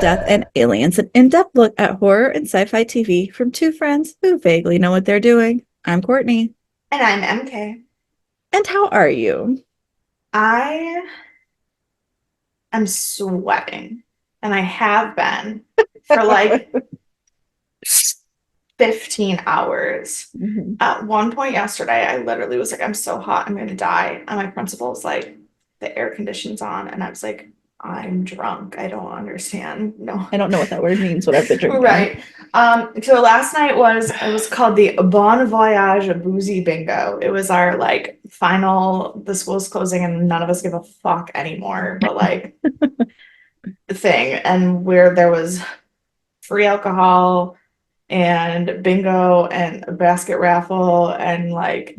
death, and aliens, an in-depth look at horror and sci-fi TV from two friends who vaguely know what they're doing. I'm Courtney. And I'm MK. And how are you? I am sweating, and I have been for like 15 hours. Mhm. At one point yesterday, I literally was like, I'm so hot, I'm going to die. And my principal was like, the air conditioning's on. And I was like, I'm drunk. I don't understand. No. I don't know what that word means, but I've been drinking. Right. So last night it was called the Bon Voyage Boozy Bingo. It was our like final, the school's closing and none of us give a fuck anymore, but like thing. And where there was free alcohol and bingo and a basket raffle and like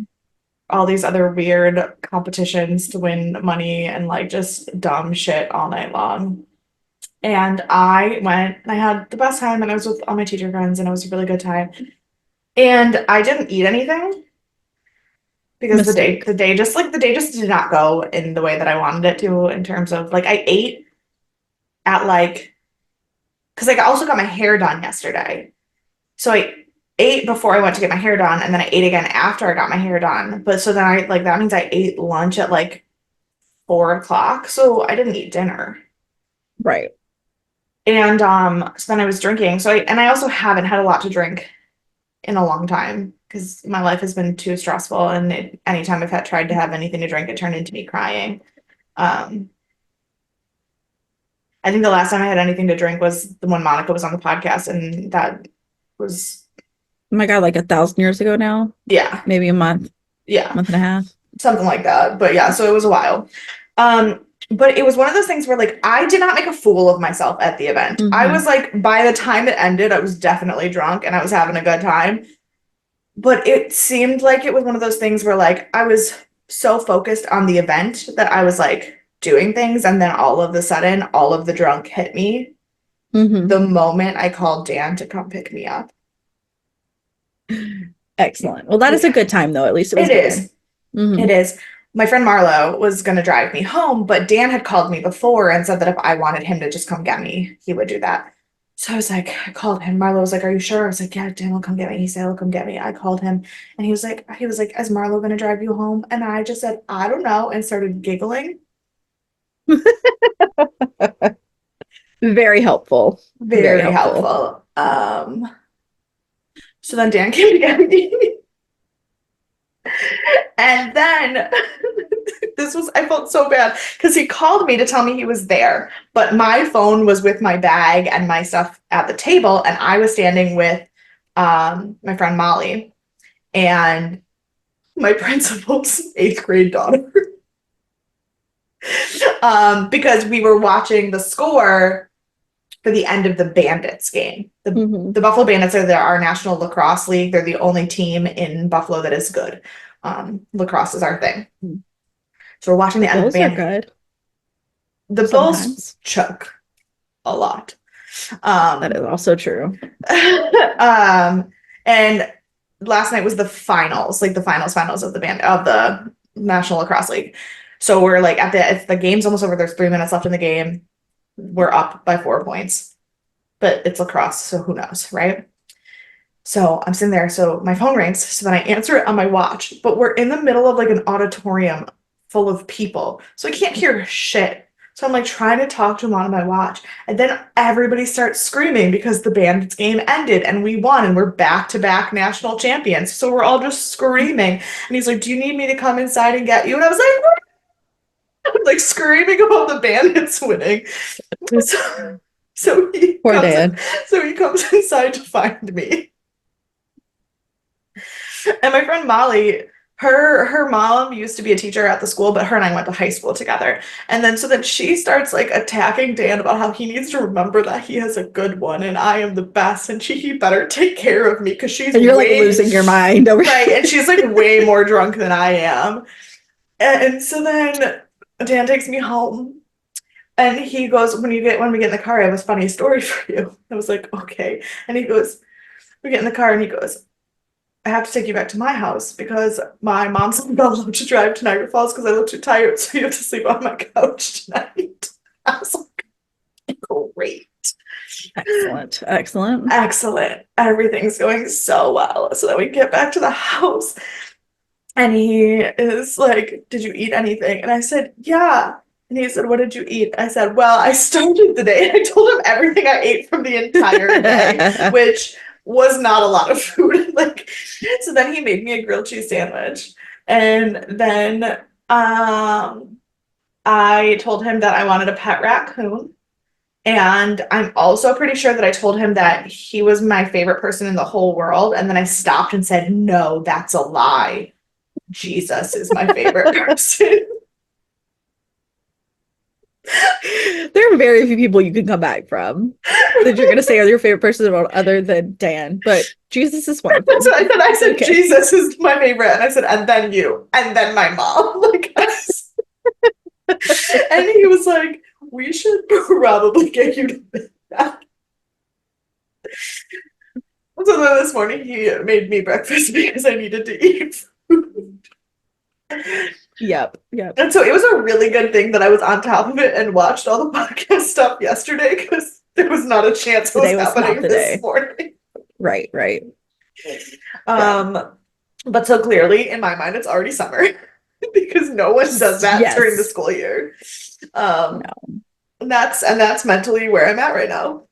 all these other weird competitions to win money and like just dumb shit all night long. And I went and I had the best time and I was with all my teacher friends and it was a really good time. And I didn't eat anything because the day Mistake. the day just like the day just did not go in the way that I wanted it to in terms of like I ate at like because I also got my hair done yesterday. So I ate before I went to get my hair done and then I ate again after I got my hair done. But so then I like that means I ate lunch at like 4 o'clock. So I didn't eat dinner. Right. And so then I was drinking. I also haven't had a lot to drink in a long time because my life has been too stressful and anytime I've tried to have anything to drink, it turned into me crying. Um, I think the last time I had anything to drink was the when Monica was on the podcast, and that was Oh my God, like 1,000 years ago now, yeah, maybe a month, yeah, month and a half. something like that. But yeah, so it was a while. But it was one of those things where like I did not make a fool of myself at the event. I was Hmm. like, by the time it ended, I was definitely drunk and I was having a good time. But it seemed like it was one of those things where like I was so focused on the event that I was like doing things, and then all of a sudden, all of the drunk hit me the Hmm. moment I called Dan to come pick me up. Excellent. Well, that is a Yeah, good time though. At least it was it good. is. Hmm. It is. My friend Marlo was going to drive me home, but Dan had called me before and said that if I wanted him to just come get me, he would do that. So I was like, I called him. Marlo was like, "Are you sure?" I was like, "Yeah, Dan will come get me." He said, "He'll come get me." I called him and he was like, "Is Marlo going to drive you home?" And I just said, "I don't know," and started giggling. Very helpful. Very Very helpful. helpful. So then Dan came to get me. And then I felt so bad because he called me to tell me he was there, but my phone was with my bag and my stuff at the table, and I was standing with my friend Molly and my principal's eighth grade daughter. Because we were watching the score for the end of the Bandits game. The Hmm. Buffalo Bandits are our national lacrosse league. They're the only team in Buffalo that is good. Lacrosse is our thing. So we're watching The the end of the Bills are band. good The Bulls sometimes. choke a lot. That is Um, also true. and last night was the finals, like the finals of the band of the National Lacrosse League. So we're like if the game's almost over, there's 3 minutes left in the game. We're up by 4 points, but it's lacrosse, so who knows, right? So I'm sitting there, so my phone rings, so then I answer it on my watch, but we're in the middle of like an auditorium full of people, so I can't hear shit. So I'm like trying to talk to him on my watch, and then everybody starts screaming because the Bandits game ended and we won and we're back-to-back national champions. So we're all just screaming, and he's like, "Do you need me to come inside and get you?" And I was like screaming about the Bandits winning. So, so he Poor comes, Dan. so he comes inside to find me. And my friend Molly, her mom used to be a teacher at the school, but her and I went to high school together. And then she starts like attacking Dan about how he needs to remember that he has a good one and I am the best and he better take care of me because she's And you're like way losing your mind over right and she's like way more drunk than I am. And so then Dan takes me home and he goes, when we get in the car, I have a funny story for you. I was like, okay. And he goes, we get in the car and he goes, I have to take you back to my house because my mom's not allowed to drive to Niagara Falls because I look too tired, so you have to sleep on my couch tonight. I was like, great. Excellent. Excellent. Excellent. Everything's going so well. So then we get back to the house and he is like, "Did you eat anything?" And I said, "Yeah." And he said, "What did you eat?" I said, "Well, I started the day." And I told him everything I ate from the entire day, which was not a lot of food. Like, so then he made me a grilled cheese sandwich. And then I told him that I wanted a pet raccoon. And I'm also pretty sure that I told him that he was my favorite person in the whole world. And then I stopped and said, "No, that's a lie. Jesus is my favorite person." There are very few people you can come back from that you're going to say are your favorite person in the world other than Dan, but Jesus is one of them. That's what I said. I said, Okay. "Jesus is my favorite." And I said, "And then you, and then my mom." Like, and he was like, "We should probably get you to that." So then this morning he made me breakfast because I needed to eat food. Yep. And so it was a really good thing that I was on top of it and watched all the podcast stuff yesterday because there was not a chance it was happening this morning. Right. But so clearly in my mind it's already summer because no one does that during the school year. No. And that's mentally where I'm at right now.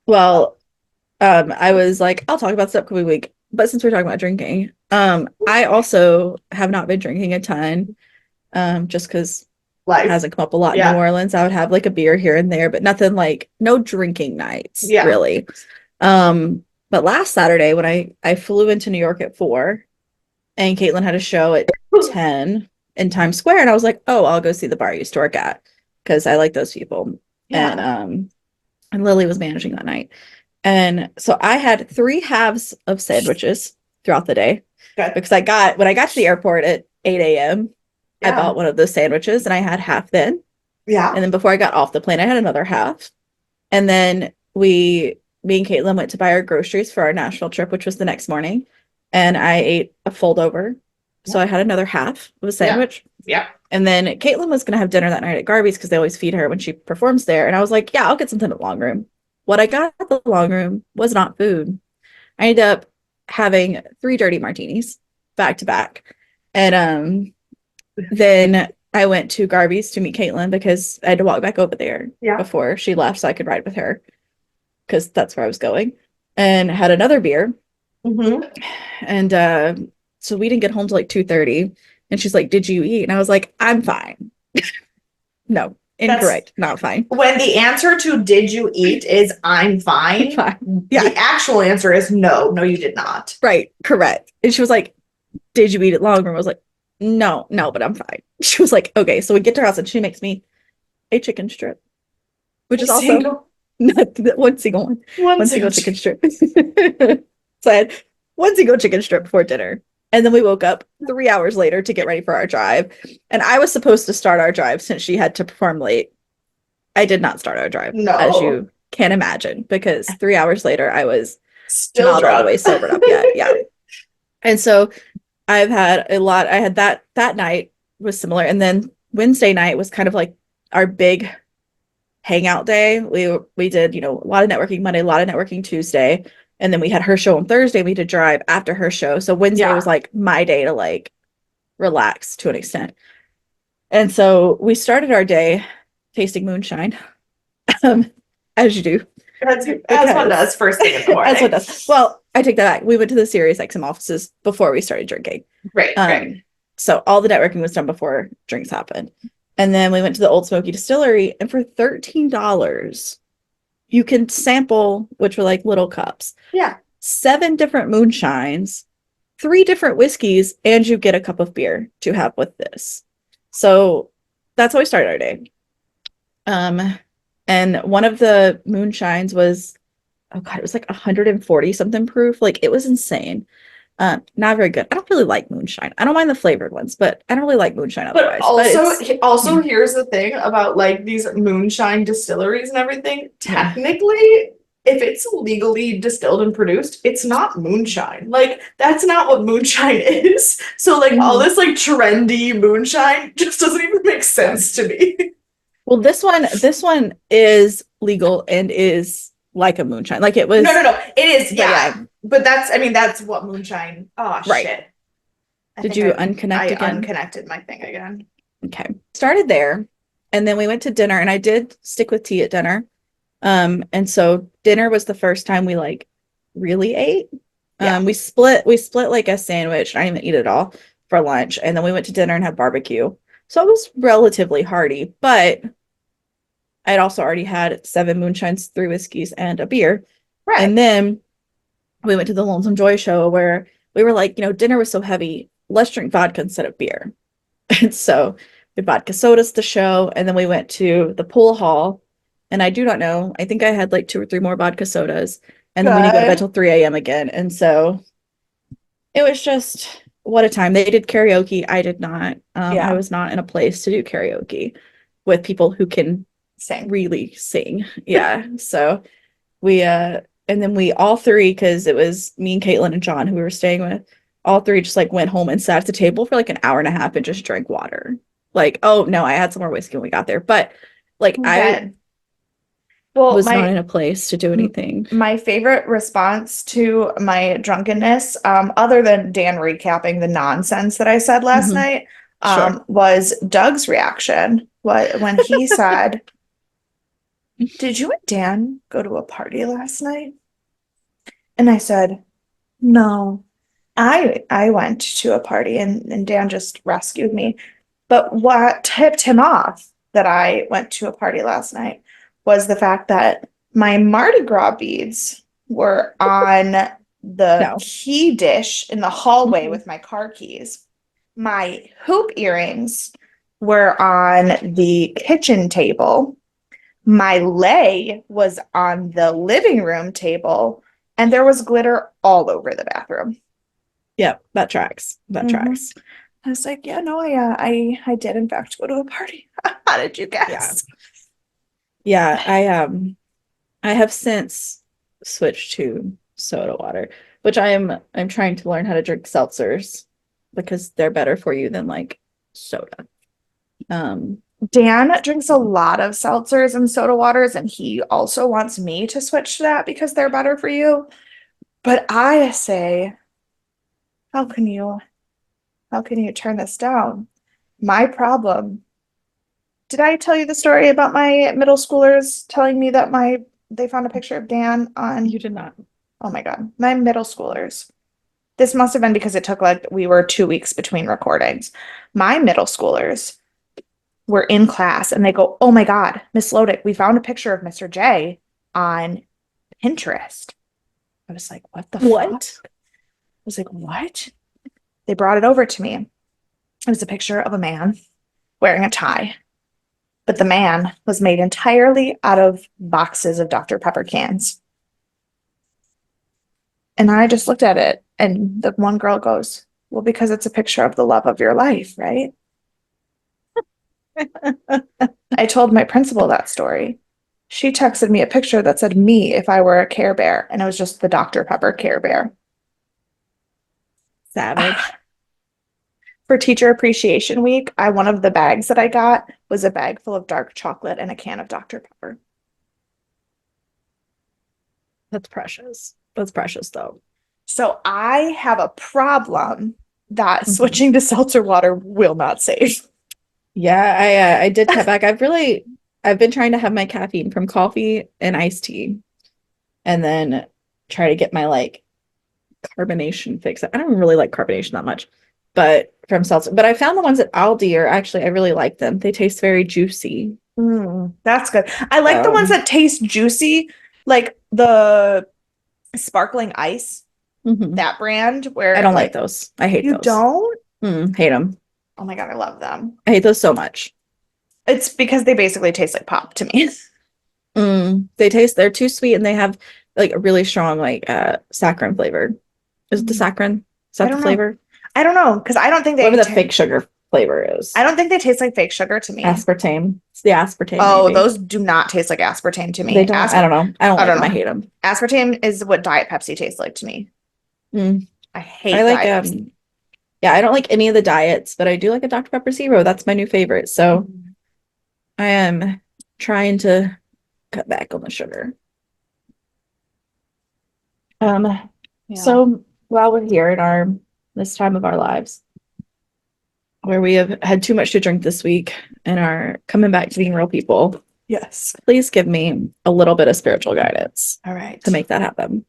Well, I was like, I'll talk about this upcoming week, but since we're talking about drinking, I also have not been drinking a ton, just because it hasn't come up a lot in New Orleans. I would have like a beer here and there, but nothing like no drinking nights, really. But last Saturday when I flew into New York at 4 and Caitlin had a show at 10 in Times Square, and I was like, oh, I'll go see the bar I used to work at because I like those people. And Lily was managing that night. And so I had 3 halves of sandwiches throughout the day because when I got to the airport at 8 a.m., I bought one of those sandwiches and I had half then. Yeah. And then before I got off the plane, I had another half. And then me and Caitlin went to buy our groceries for our national trip, which was the next morning. And I ate a fold over. So I had another half of a sandwich. Yeah. And then Caitlin was going to have dinner that night at Garvey's because they always feed her when she performs there. And I was like, yeah, I'll get something at Long Room. What I got at the Long Room was not food. I ended up having 3 dirty martinis back to back. And then I went to Garvey's to meet Caitlin because I had to walk back over there before she left so I could ride with her because that's where I was going, and had another beer. And so we didn't get home till like 2:30, and she's like, "Did you eat?" And I was like, "I'm fine." No, incorrect. Not fine. When the answer to "did you eat" is "I'm fine," the actual answer is no, you did not. Right, correct. And she was like, "Did you eat at Long Room?" I was like, no, but I'm fine. She was like, okay. So we get to her house and she makes me a chicken strip, which is also one single chicken strip. So I had one single chicken strip before dinner. And then we woke up 3 hours later to get ready for our drive. And I was supposed to start our drive since she had to perform late. I did not start our drive, as you can imagine, because 3 hours later I was still not all the way sobered up yet. Yeah. And so I've had a lot. I had that night was similar. And then Wednesday night was kind of like our big hangout day. We did, a lot of networking Monday, a lot of networking Tuesday. And then we had her show on Thursday. We had to drive after her show. So Wednesday was like my day to like relax to an extent. And so we started our day tasting moonshine, as you do. As one does first thing in the morning. As one does. Well, I take that back. We went to the Sirius XM offices before we started drinking. Right. So all the networking was done before drinks happened. And then we went to the Old Smoky Distillery, and for $13, you can sample, which were like little cups. 7 different moonshines, 3 different whiskeys, and you get a cup of beer to have with this. So that's how we started our day. And one of the moonshines was, oh God, it was like 140 something proof. Like it was insane. Not very good. I don't really like moonshine. I don't mind the flavored ones, but I don't really like moonshine otherwise. But also here's the thing about like these moonshine distilleries and everything. Technically, if it's legally distilled and produced, it's not moonshine. Like that's not what moonshine is. So like all this like trendy moonshine just doesn't even make sense to me. Well, this one is legal and is like a moonshine. Like it was, No. It is, but yeah. yeah, But that's, I mean, that's what moonshine. Oh right. shit. I Did think you I unconnect again? unconnected my thing again. Okay. Started there, and then we went to dinner, and I did stick with tea at dinner. And so dinner was the first time we like really ate. Yeah. We split like a sandwich. I didn't even eat it all for lunch, and then we went to dinner and had barbecue. So it was relatively hearty, but I'd also already had 7 moonshines, 3 whiskeys, and a beer. Right. And then we went to the Lonesome Joy show where we were like, dinner was so heavy. Let's drink vodka instead of beer. And so we vodka sodas the show, and then we went to the pool hall. And I do not know. I think I had like 2 or 3 more vodka sodas, and then we didn't go to bed Good. till 3 a.m. again. And so it was just what a time. They did karaoke. I did not. I Yeah. was not in a place to do karaoke with people who can Same. really sing. Yeah. So we and then we all three, because it was me and Caitlin and John who we were staying with, all three just like went home and sat at the table for like an hour and a half and just drank water. Like, oh no, I had some more whiskey when we got there, but like I Good. Well, was not in a place to do anything. my favorite response to my drunkenness, other than Dan recapping the nonsense that I said last Mhm. night, Sure. was Doug's reaction. When he said, "Did you and Dan go to a party last night?" And I said, "No, I went to a party and Dan just rescued me." But what tipped him off that I went to a party last night was the fact that my Mardi Gras beads were on the No. key dish in the hallway Mhm. with my car keys. My hoop earrings were on the kitchen table. My lei was on the living room table, and there was glitter all over the bathroom. Yeah, that tracks. That Mhm. tracks. I was like, yeah, no, I did in fact go to a party. How did you Yeah. guess? Yeah, I have since switched to soda water, which I'm trying to learn how to drink seltzers because they're better for you than like soda. Um, Dan drinks a lot of seltzers and soda waters, and he also wants me to switch to that because they're better for you. But I say, how can you how can you turn this down? My problem. Did I tell you the story about my middle schoolers telling me that they found a picture of Dan on, you did not. oh my God, my middle schoolers. This must have been because it took like we were 2 weeks between recordings. My middle schoolers were in class and they go, "Oh my God, Miss Lodick, we found a picture of Mr. J on Pinterest." I was like, "What the fuck?" What? I was like, "What?" They brought it over to me. It was a picture of a man wearing a tie, but the man was made entirely out of boxes of Dr. Pepper cans. And I just looked at it, and the one girl goes, "Well, because it's a picture of the love of your life, right?" I told my principal that story. She texted me a picture that said me if I were a Care Bear, and it was just the Dr. Pepper Care Bear. Savage. For Teacher Appreciation Week, one of the bags that I got was a bag full of dark chocolate and a can of Dr. Pepper. That's precious. That's precious though. So I have a problem that Mhm. switching to seltzer water will not save. Yeah, I did cut back. I've been trying to have my caffeine from coffee and iced tea, and then try to get my like carbonation fix. I don't really like carbonation that much, but from seltzer. But I found the ones at Aldi are actually I really like them. They taste very juicy. That's good. I like the ones So that taste juicy, like the sparkling ice, mhm. that brand I where don't like like those. I hate you those. don't. Hate them. Oh my God, I love them. I hate those so much. It's because they basically taste like pop to me. They're too sweet and they have like a really strong like saccharin flavor. Is it the saccharin? Is I that the don't know. flavor? I don't know because Whatever the fake sugar flavor I is. don't think they taste like fake sugar to me. Aspartame. It's the aspartame, Oh, maybe. those do not taste like aspartame to They me. don't, I don't know. I don't I like don't them. I know. hate them. Aspartame is what Diet Pepsi tastes like to me. Mm. I I hate like Diet Pepsi. yeah, I don't like any of the diets, but I do like a Dr. Pepper Zero. That's my new favorite. So I am trying to cut back on the sugar. Yeah. So while we're here in our this time of our lives, where we have had too much to drink this week and are coming back to being real people, Yes. please give me a little bit of spiritual guidance All right. to make that happen.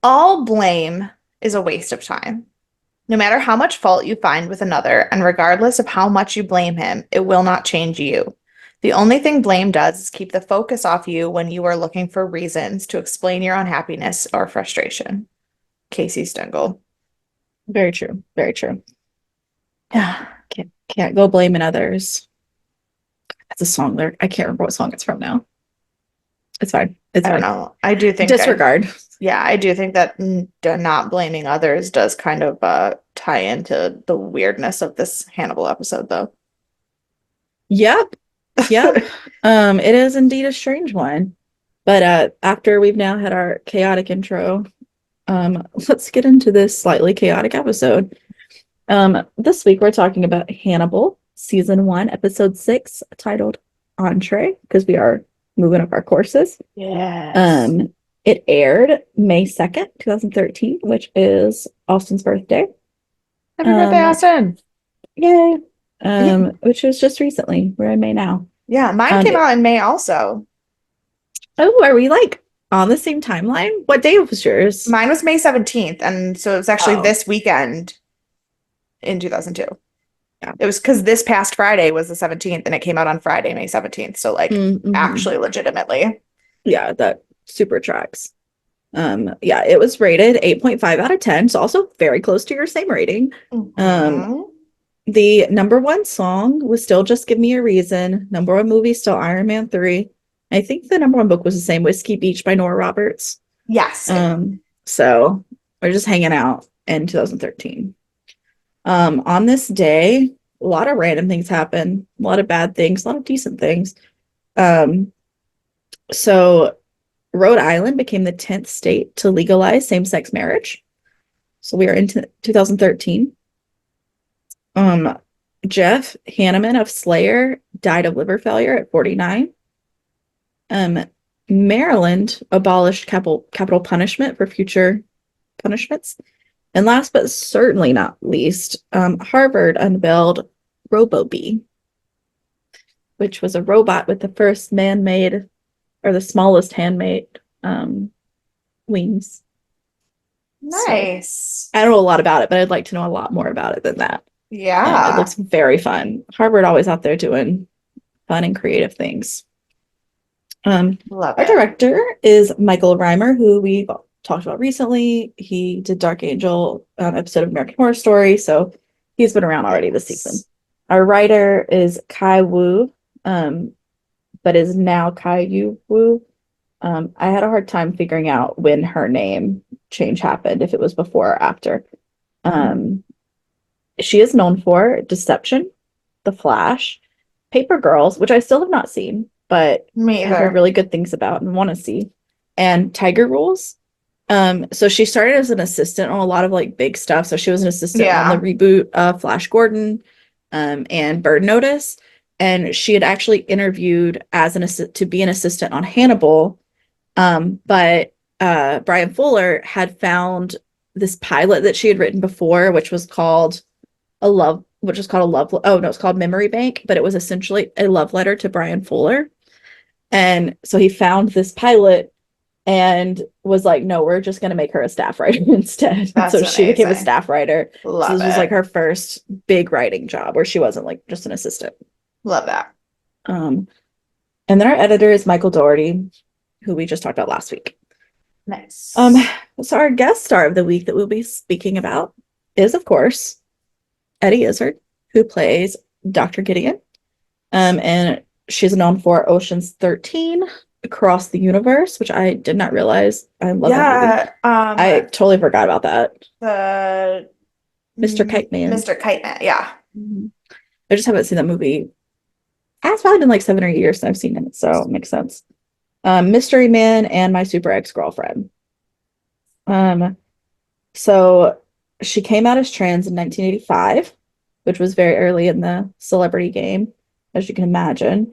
All blame is a waste of time. No matter how much fault you find with another, and regardless of how much you blame him, it will not change you. The only thing blame does is keep the focus off you when you are looking for reasons to explain your unhappiness or frustration. Casey Stengel. Very true. Very true. Yeah. Can't go blaming others. That's a song lyric. I can't remember what song it's from now. It's fine. It's I don't fine. know. I do think Disregard. I do think that not blaming others does kind of tie into the weirdness of this Hannibal episode, though. Yep. Yep. It is indeed a strange one. But after we've now had our chaotic intro, let's get into this slightly chaotic episode. This week we're talking about Hannibal, season 1, episode 6, titled Entree, because we are moving up our courses. Yes. It aired May 2nd, 2013, which is Austin's birthday. Happy birthday, Austin. Yay. Which was just recently. We're in May now. Yeah, mine came out in May also. Oh, are we like on the same timeline? What day was yours? Mine was May 17th, and so it was actually this weekend in 2002. Yeah. It was because this past Friday was the 17th, and it came out on Friday, May 17th. So like actually legitimately. Yeah, that super tracks. Yeah, it was rated 8.5 out of 10, so also very close to your same rating. The number 1 song was still Just Give Me a Reason. Number 1 movie still Iron Man 3. I think the number 1 book was the same, Whiskey Beach by Nora Roberts. Yes. So we're just hanging out in 2013. On this day, a lot of random things happen, a lot of bad things, a lot of decent things. So Rhode Island became the 10th state to legalize same-sex marriage. So we are into 2013. Jeff Hanneman of Slayer died of liver failure at 49. Maryland abolished capital punishment for future punishments. And last but certainly not least, Harvard unveiled RoboBee, which was a robot with the first man-made or the smallest handmade wings. Nice. So, I don't know a lot about it, but I'd like to know a lot more about it than that. Yeah. It looks very fun. Harvard always out there doing fun and creative things. Love our it. director is Michael Reimer, who we talked about recently. He did Dark Angel episode of American Horror Story, so he's been around already this season. Our writer is Kai Wu, but is now Kai Yu Wu. I had a hard time figuring out when her name change happened, if it was before or after. She is known for Deception, The Flash, Paper Girls, which I still have not seen, but Me either. I've heard really good things about and want to see, and Tiger Rules. So she started as an assistant on a lot of like big stuff. So she was an assistant on the reboot of Flash Gordon, and Bird Notice, and she had actually interviewed as to be an assistant on Hannibal, but Brian Fuller had found this pilot that she had written before, which was called it's called Memory Bank, but it was essentially a love letter to Brian Fuller. And so he found this pilot and was like, no, we're just going to make her a staff writer instead. So she became a staff writer. So this was like her first big writing job where she wasn't like just an assistant. Love that. And then our editor is Michael Dougherty, who we just talked about last week. Nice. So our guest star of the week that we'll be speaking about is, of course, Eddie Izzard, who plays Dr. Gideon. And she's known for Ocean's 13, Across the Universe, which I did not realize. I love that movie. I totally forgot about that. The Mr. Kite Man. Mr. Kite Man, yeah. I just haven't seen that movie. It's probably been like 7 or 8 years since I've seen it, so it makes sense. Mystery Man and My Super Ex-Girlfriend. So she came out as trans in 1985, which was very early in the celebrity game. as you can imagine.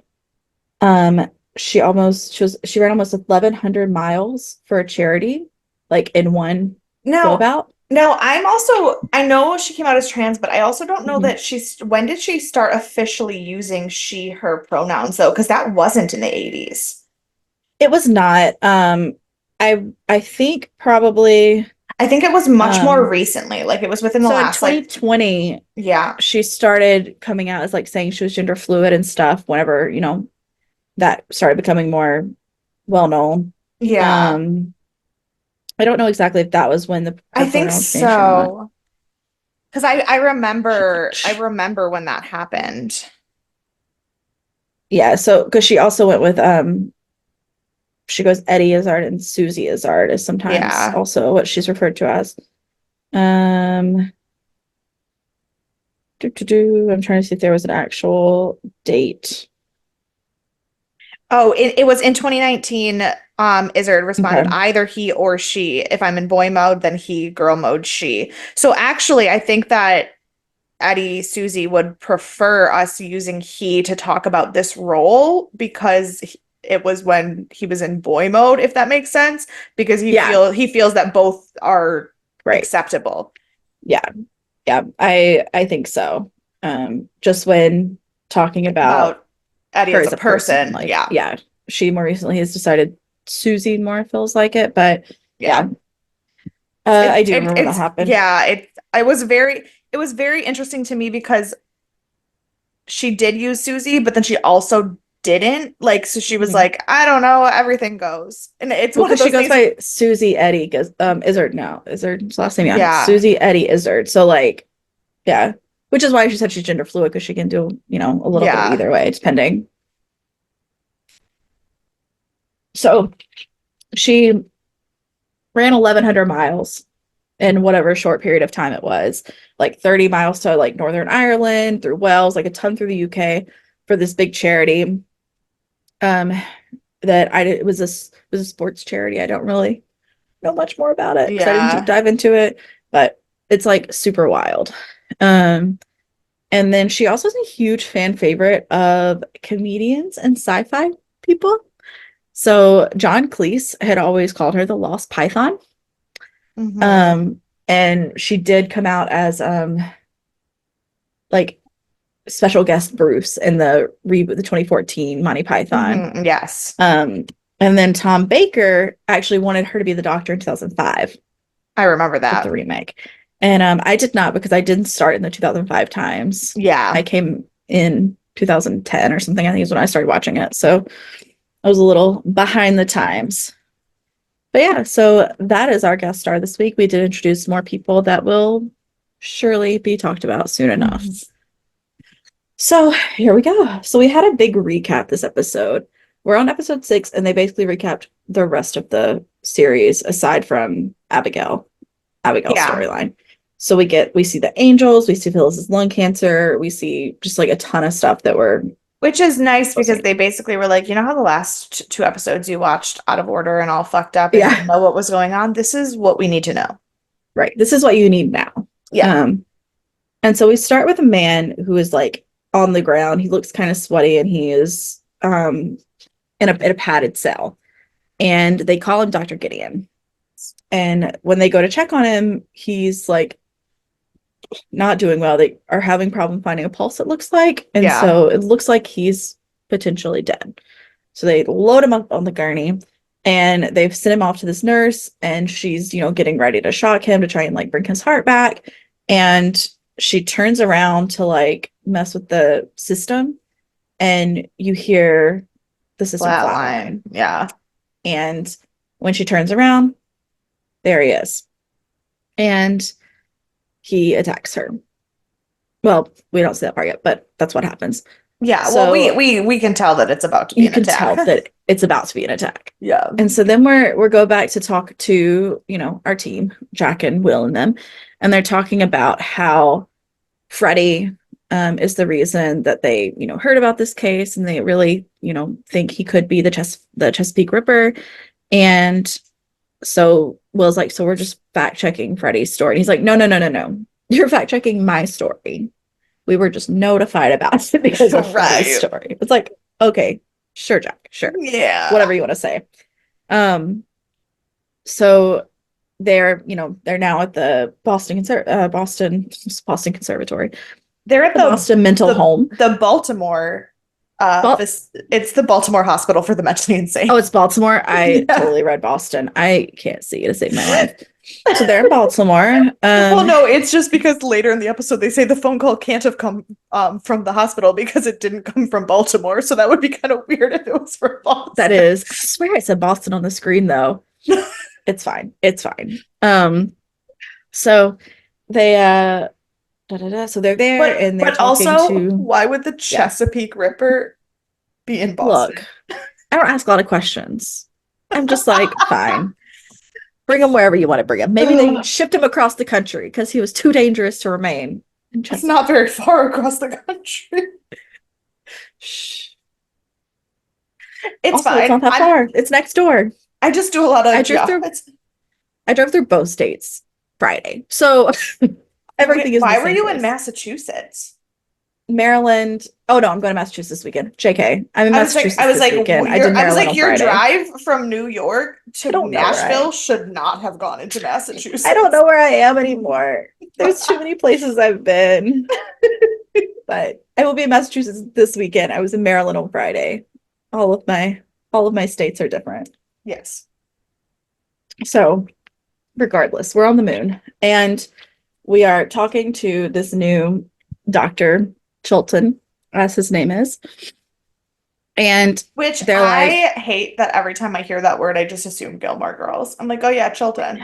She ran almost 1,100 miles for a charity, like in one go Now, about. now I know she came out as trans, but I also don't know Mhm. that when did she start officially using she, her pronouns though? Because that wasn't in the 80s. It was not. I think probably I think it was much more um recently. Like it was within the so in last like 2020 yeah. she started coming out as like saying she was gender fluid and stuff whenever, that started becoming more well known. Yeah. Um I don't know exactly if that was when I her think pronouns changed or not. so. Because I remember when that happened. Yeah, so because she also went with she goes Eddie Izzard and Susie Izzard is sometimes Yeah. also what she's referred to as. Um I'm trying to see if there was an actual date. Oh, it was in 2019. Izzard responded Okay. either he or she. If I'm in boy mode, then he, girl mode, she. So actually, I think that Eddie Susie would prefer us using he to talk about this role because it was when he was in boy mode, if that makes sense, because Yeah, he feels that both are right. acceptable. Yeah. Yeah, I think so. Just when talking about About Eddie her as a as a person, person. like, Yeah. yeah, she more recently has decided Susie more feels like it, but Yeah. yeah, I do remember that It's happened. yeah, it was very interesting to me because she did use Susie, but then she also didn't. Like, so she was Mhm. like, I don't know, everything goes. And it's Well, one of because she those goes things, by Susie Eddie, goes Izzard now. Izzard's last name, yeah. yeah, Susie Eddie Izzard. So like, yeah. Which is why she said she's gender fluid, because she can do, a little bit of yeah, either way, depending. So she ran 1,100 miles in whatever short period of time it was, like 30 miles to like Northern Ireland, through Wales, like a ton through the UK for this big charity. Um, that I did, it was a sports charity. I don't really know much more about it because I didn't deep yeah. dive into it, but it's like super wild. Um, and then she also is a huge fan favorite of comedians and sci-fi people. So John Cleese had always called her the Lost Python. Hmm. Um, and she did come out as like special guest Bruce in the reboot, the 2014 Monty Python. Hmm. Yes, Um, and then Tom Baker actually wanted her to be the Doctor in 2005 I remember with the that. remake. And I did not, because I didn't start in the 2005 times. I Yeah. came in 2010 or something, I think is when I started watching it. So I was a little behind the times. But yeah, so that is our guest star this week. We did introduce more people that will surely be talked about soon enough. Mhm. So here we go. So we had a big recap this episode. We're on episode 6, and they basically recapped the rest of the series aside from Abigail's Yeah. storyline. So we see the angels, we see Phyllis's lung cancer, we see just like a ton of stuff that we're Which is nice supposed to because know. they basically were like, you know how the last two episodes you watched out of order and all fucked up and didn't Yeah, know what was going on? This is what we need to know. right. This is what you need now. Yeah. Um, and so we start with a man who is like on the ground. He looks kind of sweaty, and he is in a padded cell. And they call him Dr. Gideon. And when they go to check on him, he's like not doing well. They are having problem finding a pulse, it looks like. And Yeah. so it looks like he's potentially dead. So they load him up on the gurney, and they've sent him off to this nurse, and she's, getting ready to shock him to try and like bring his heart back. And she turns around to like mess with the system, and you hear the system Flatline. flatline. Yeah. And when she turns around, there he is. And he attacks her. Well, we don't see that part yet, but that's what happens. Yeah. Well, So we can tell that it's about to be you an can tell attack. that it's about to be an attack. Yeah. And so then we're go back to talk to, our team, Jack and Will and them, and they're talking about how Freddie is the reason that they, heard about this case, and they really, think he could be the Chesapeake Ripper. And so Will's like, so we're just fact checking Freddie's story. And he's like, no, no, no, no, no. You're fact checking my story, We were just notified about it because of Right. Freddie's story. It's like, okay, sure, Jack, sure. Yeah. Whatever you want to say. So they're now at the Boston Conservatory. They're at The Boston Mental Home. The Baltimore it's the Baltimore Hospital for the Mentally Insane. Oh, it's Baltimore. I totally read Boston. I can't see it to save my life. So they're in Baltimore. Well, no, it's just because later in the episode they say the phone call can't have come from the hospital because it didn't come from Baltimore. So that would be kind of weird if it was from Boston. That is. I swear I said Boston on the screen though. It's fine. It's fine. So they so they're there and they're talking to. Why would the Chesapeake Ripper be in Boston? Look, I don't ask a lot of questions. I'm just like, fine. Bring him wherever you want to bring him. Maybe they shipped him across the country because he was too dangerous to remain. It's not very far across the country. Shh. It's also, fine. It's not that far. It's next door. I just do a lot of I drove through both states Friday. So everything is. Why were you in Massachusetts? Maryland. Oh no, I'm going to Massachusetts this weekend. JK. I'm in Massachusetts this weekend. I did Maryland on your Friday. Drive from New York to Nashville should not have gone into Massachusetts. I don't know where I am anymore. There's too many places I've been. But I will be in Massachusetts this weekend. I was in Maryland on Friday. All of my states are different. Yes. So regardless, we're on the moon and we are talking to this new Dr. Chilton, as his name is. And which I hate that every time I hear that word, I just assume Gilmore Girls. I'm like, oh yeah, Chilton.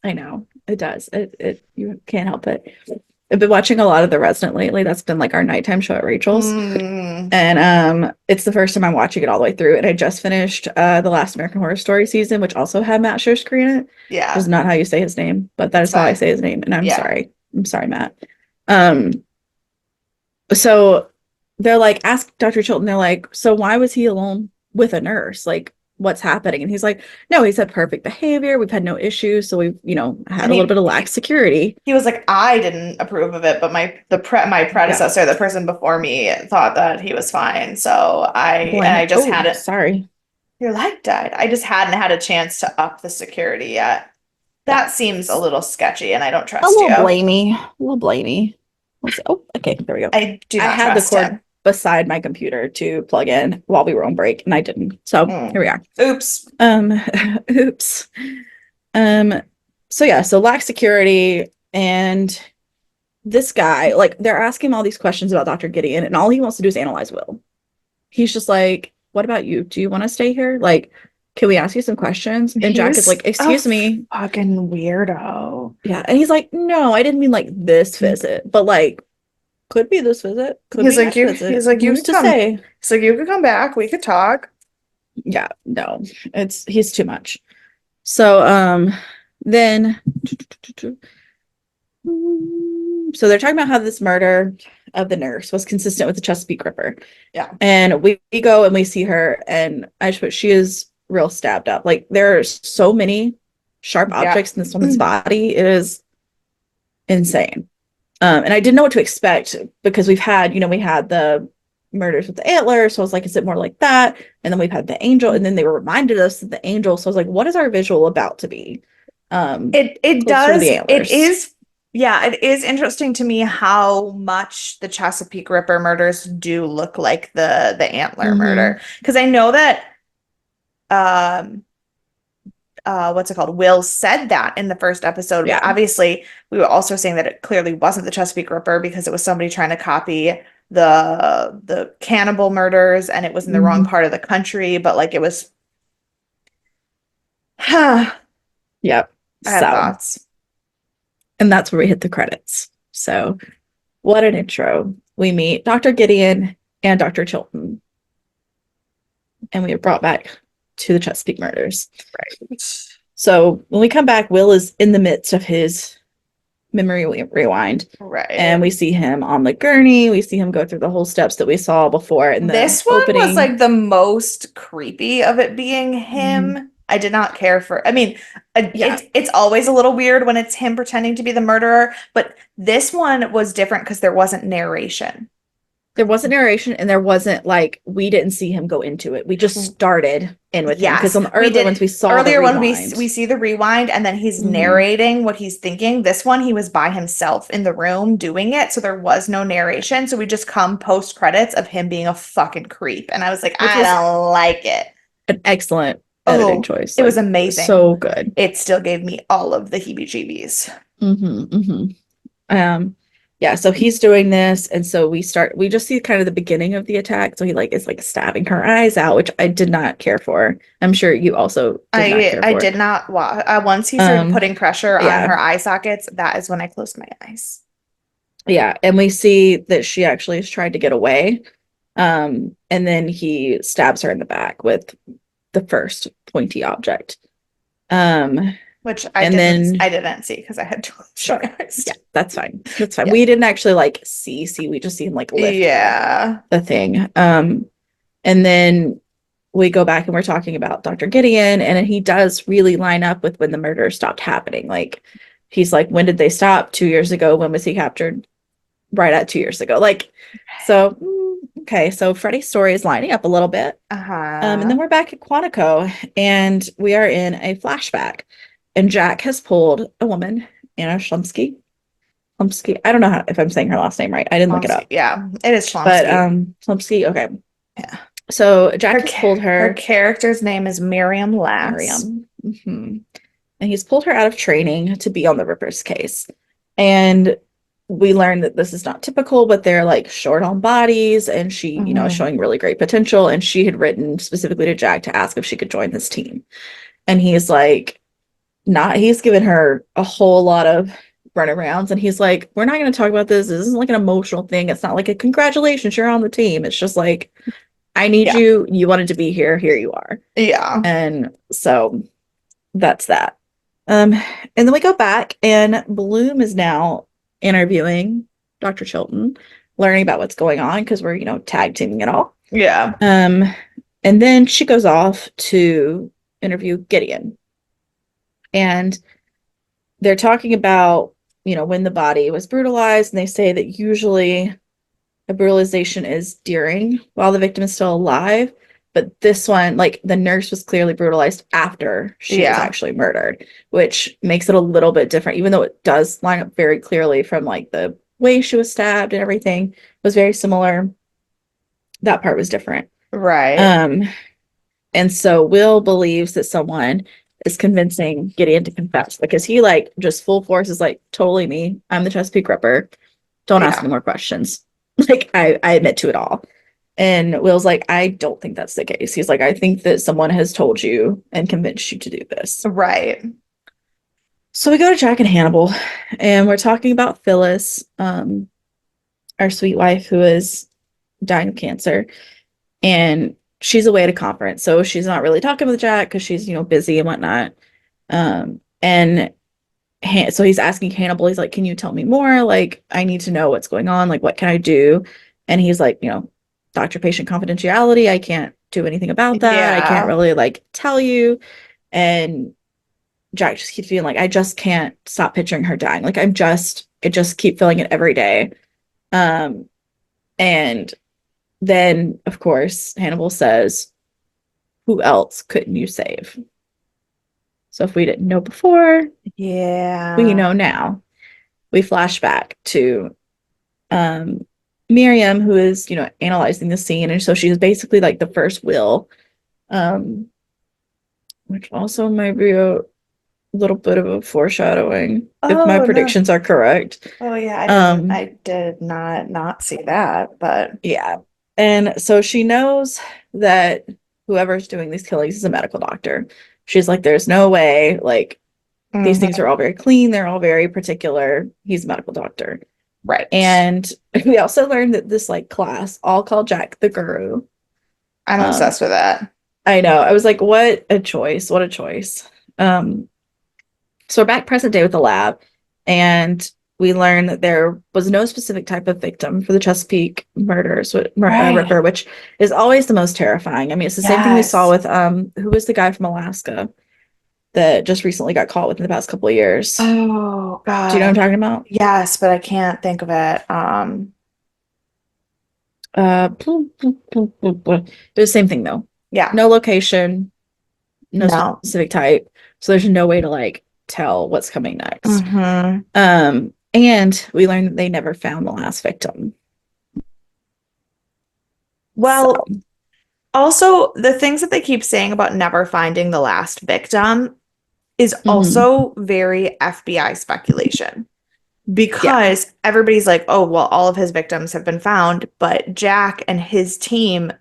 I know. It does. It you can't help it. I've been watching a lot of The Resident lately. That's been like our nighttime show at Rachel's. And it's the first time I'm watching it all the way through. And I just finished the last American Horror Story season, which also had Matt Shorsky in it. Yeah. Which is not how you say his name, but that is how I say his name. And I'm sorry. I'm sorry, Matt. So they're like, ask Dr. Chilton, they're like, so why was he alone with a nurse? Like, what's happening? And he's like, no, he's had perfect behavior. We've had no issues. So we've, had a little bit of lax security. He was like, I didn't approve of it, but my predecessor, the person before me, thought that he was fine. So I just had it. Sorry. Your light died. I just hadn't had a chance to up the security yet. That seems a little sketchy, and I don't trust you. A little blamey. Oh, okay, there we go. I had the cord beside my computer to plug in while we were on break, and I didn't. So here we are. Oops. Oops. So lax security, and this guy, like, they're asking him all these questions about Dr. Gideon, and all he wants to do is analyze Will. He's just like, what about you? Do you want to stay here? Like, can we ask you some questions? And Jack is like, excuse me. Fucking weirdo. Yeah. And he's like, no, I didn't mean like this visit, but like, could be this visit. He's like, you could come back. We could talk. Yeah, no, he's too much. So, then, so they're talking about how this murder of the nurse was consistent with the Chesapeake Ripper. Yeah. And we go and we see her, and she is real stabbed up. Like, there are so many sharp objects in this woman's body. It is insane. And I didn't know what to expect because we had the murders with the antler. So I was like, is it more like that? And then we've had the angel, and then they reminded us of the angel. So I was like, what is our visual about to be? It does. It is interesting to me how much the Chesapeake Ripper murders do look like the antler murder. Because I know that what's it called? Will said that in the first episode. Yeah. But obviously, we were also saying that it clearly wasn't the Chesapeake Ripper because it was somebody trying to copy the cannibal murders, and it was in the wrong part of the country. But like, it was. Yep. I have thoughts. And that's where we hit the credits. So, what an intro. We meet Dr. Gideon and Dr. Chilton. And we are brought back to the Chesapeake murders. Right. So, when we come back, Will is in the midst of his memory rewind. Right. And we see him on the gurney. We see him go through the whole steps that we saw before in the This opening. one was like the most creepy of it being him. I did not care for. I mean, Yeah. it's always a little weird when it's him pretending to be the murderer, but this one was different because there wasn't narration. There wasn't narration and there wasn't like we didn't see him go into it. We just started in with him because Yes, on the we earlier ones did we saw the earlier when rewind. we see the rewind and then he's Mhm. narrating what he's thinking. This one he was by himself in the room doing it, so there was no narration. So we just come post credits of him being a fucking creep, and I was like, Which I was don't like it. an excellent editing Oh, choice. it was Like amazing. so good. It still gave me all of the heebie-jeebies. Hmm. Um, yeah, so he's doing this, and so we just see kind of the beginning of the attack. So he like is like stabbing her eyes out, which I did not care for. I'm sure you also did not care I for. did not once he started Um, putting pressure on yeah, her eye sockets, that is when I closed my eyes. yeah, and we see that she actually has tried to get away. And then he stabs her in the back with the first pointy object. Um, Which and then I didn't see because I had to close sure, my eyes. yeah, that's fine. That's fine. Yeah. We didn't actually like see, we just see him like lift Yeah. the thing. And then we go back and we're talking about Dr. Gideon, and he does really line up with when the murder stopped happening. Like he's like, when did they stop? 2 years ago. When was he captured? Right at 2 years ago. Like, so okay, so Freddy's story is lining up a little bit. And then Uh-huh. we're back at Quantico, and we are in a flashback. And Jack has pulled a woman, Anna Schlumsky. Schlumsky. I don't know if I'm saying her last name right. I didn't look it Schlumsky. up. Yeah, it is But Schlumsky. Schlumsky, okay. Yeah. So Jack has pulled Her her, character's name is Miriam Lass. Miriam. And he's pulled her out of training to be on the Rippers case. And we learn that this is not typical, but they're like short on bodies, and she, is Mhm. showing really great potential. And she had written specifically to Jack to ask if she could join this team. And he's like, not, he's given her a whole lot of runarounds. And he's like, we're not going to talk about this. This isn't like an emotional thing. It's not like a congratulations, you're on the team. It's just like, I need Yeah. you. You wanted to be here. Here you are. Yeah. And so that's that. And then we go back, and Bloom is now interviewing Dr. Chilton, learning about what's going on because we're, tag teaming it all. Yeah. And then she goes off to interview Gideon. And they're talking about, when the body was brutalized, and they say that usually a brutalization is during while the victim is still alive. But this one, like the nurse was clearly brutalized after she was Yeah. actually murdered, which makes it a little bit different, even though it does line up very clearly from like the way she was stabbed and everything was very similar. That part was different. Right. And so Will believes that someone is convincing Gideon to confess because he like just full force is like totally me. I'm the Chesapeake Ripper. Don't ask Yeah. me more questions. Like I admit to it all. And Will's like, I don't think that's the case. He's like, I think that someone has told you and convinced you to do this. Right. So we go to Jack and Hannibal, and we're talking about Phyllis, our sweet wife who is dying of cancer. And she's away at a conference. So she's not really talking with Jack because she's, busy and whatnot. And so he's asking Hannibal, he's like, can you tell me more? Like, I need to know what's going on. Like, what can I do? And he's like, doctor patient confidentiality. I can't do anything about that. I can't Yeah. really like tell you. And Jack just keeps being like, I just can't stop picturing her dying. Like, I just keep feeling it every day. And then, of course, Hannibal says, who else couldn't you save? So if we didn't know before, Yeah. we know now. We flash back to Miriam, who is, analyzing the scene. And so she's basically like the first will, which also might be a little bit of a foreshadowing if my Oh, no. predictions are correct. Oh, yeah. I did not see that, but Yeah. And so she knows that whoever's doing these killings is a medical doctor. She's like, there's no way, like, these things are all very clean. They're all very particular. He's a medical doctor. Right. And we also learned that this like class, all called Jack the Guru. I'm obsessed with that. I know. I was like, what a choice. What a choice. So we're back present day with the lab, and we learn that there was no specific type of victim for the Chesapeake murders, Right. Ripper, which is always the most terrifying. I mean, it's the same thing we saw with who was the guy from Alaska? that just recently got caught within the past couple of years. Oh Do you know what I'm God. talking about? Yes, but I can't think of it. It was the same thing though. Yeah. No location, no No. specific type. So there's no way to like tell what's coming next. Hmm. And we learned that they never found the last victim. So, Well, also the things that they keep saying about never finding the last victim is mhm. also very FBI speculation Yeah, because everybody's like, oh, well, all of his victims have been found, but Jack and his team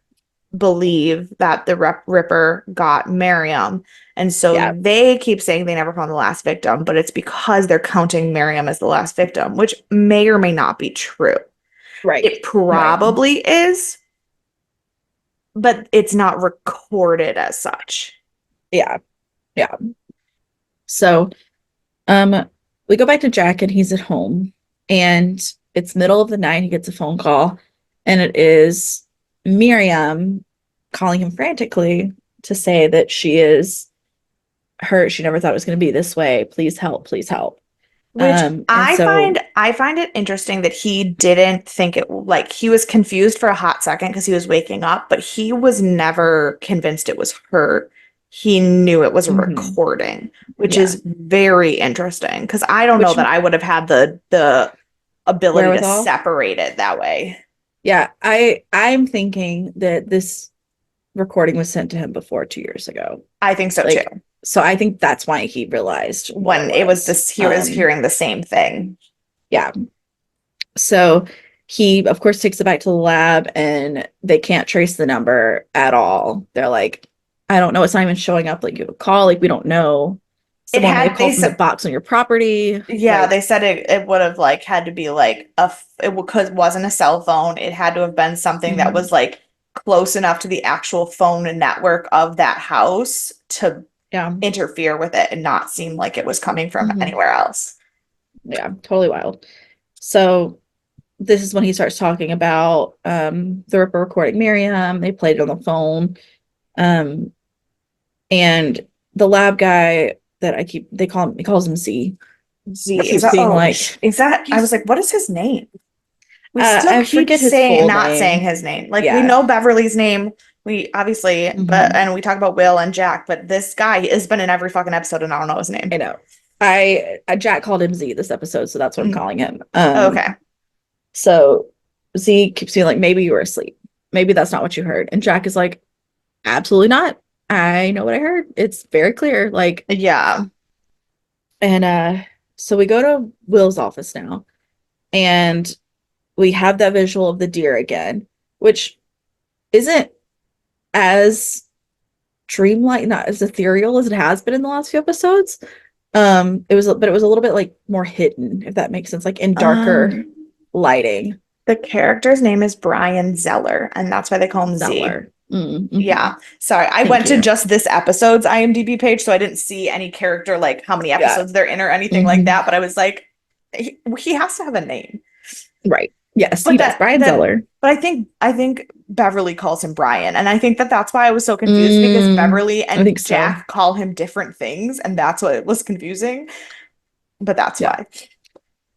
believe that the Ripper got Miriam. And so yeah, they keep saying they never found the last victim, but it's because they're counting Miriam as the last victim, which may or may not be true. right, It right. probably is, but it's not recorded as such. Yeah, yeah. So, um, we go back to Jack and he's at home and it's middle of the night. He gets a phone call and it is Miriam calling him frantically to say that she is hurt. She never thought it was going to be this way. Please help, please help. Which And I so, find I find it interesting that he didn't think it like he was confused for a hot second because he was waking up, but he was never convinced it was her. He knew it was a mhm, recording, which yeah, is very interesting because I don't know which that I would have had the ability to wherewithal. separate it that way. Yeah, I'm thinking that this recording was sent to him before 2 years ago. I think so too. Like, so I think that's why he realized what it When it was was. this he was hearing the same thing. Yeah. So he, of course, takes it back to the lab and they can't trace the number at all. They're like, I don't know. It's not even showing up. Like, you would call, like, we don't know. It Someone may have had they called from the said box on your property. yeah, Like, they said it would have like had to be like because it wasn't a cell phone. It had to have been something that mhm, was like close enough to the actual phone and network of that house to yeah. interfere with it and not seem like it was coming from Mhm, anywhere else. yeah. Totally wild. So this is when he starts talking about the Ripper recording Miriam. They played it on the phone. Um, and the lab guy that I keep they call him he calls him Z. Z, is Keeps that being like is that I was he's like, what is his name? We still I keep forget his saying full not saying name. his name. Like we Yeah. know Beverly's name. We obviously, but Hmm. and we talk about Will and Jack, but this guy has been in every fucking episode and I don't know his I name. know. Jack called him Z this episode, so that's what I'm Mm, calling him. okay. So Z keeps being like, maybe you were asleep. Maybe that's not what you heard. And Jack is like, absolutely not. I know what I heard. It's very clear. Like, Yeah. and so we go to Will's office now, and we have that visual of the deer again, which isn't as dreamlike, not as ethereal as it has been in the last few episodes. But it was a little bit like more hidden, if that makes sense, like in darker Um, lighting. the character's name is Brian Zeller, and that's why they call him Z. Zeller. Mm-hmm. Yeah. Sorry, I Thank went to you. just this episode's IMDb page, so I didn't see any character like how many Yeah. episodes they're in or anything like Hmm. that. But I was like, he has to have a name. Right. Yes, he But does. Brian Zeller. but I think Beverly calls him Brian, and I think that that's why I was so confused because Mm, Beverly I think and so. Jack call him different things, and that's what it was confusing. But that's Yeah. why.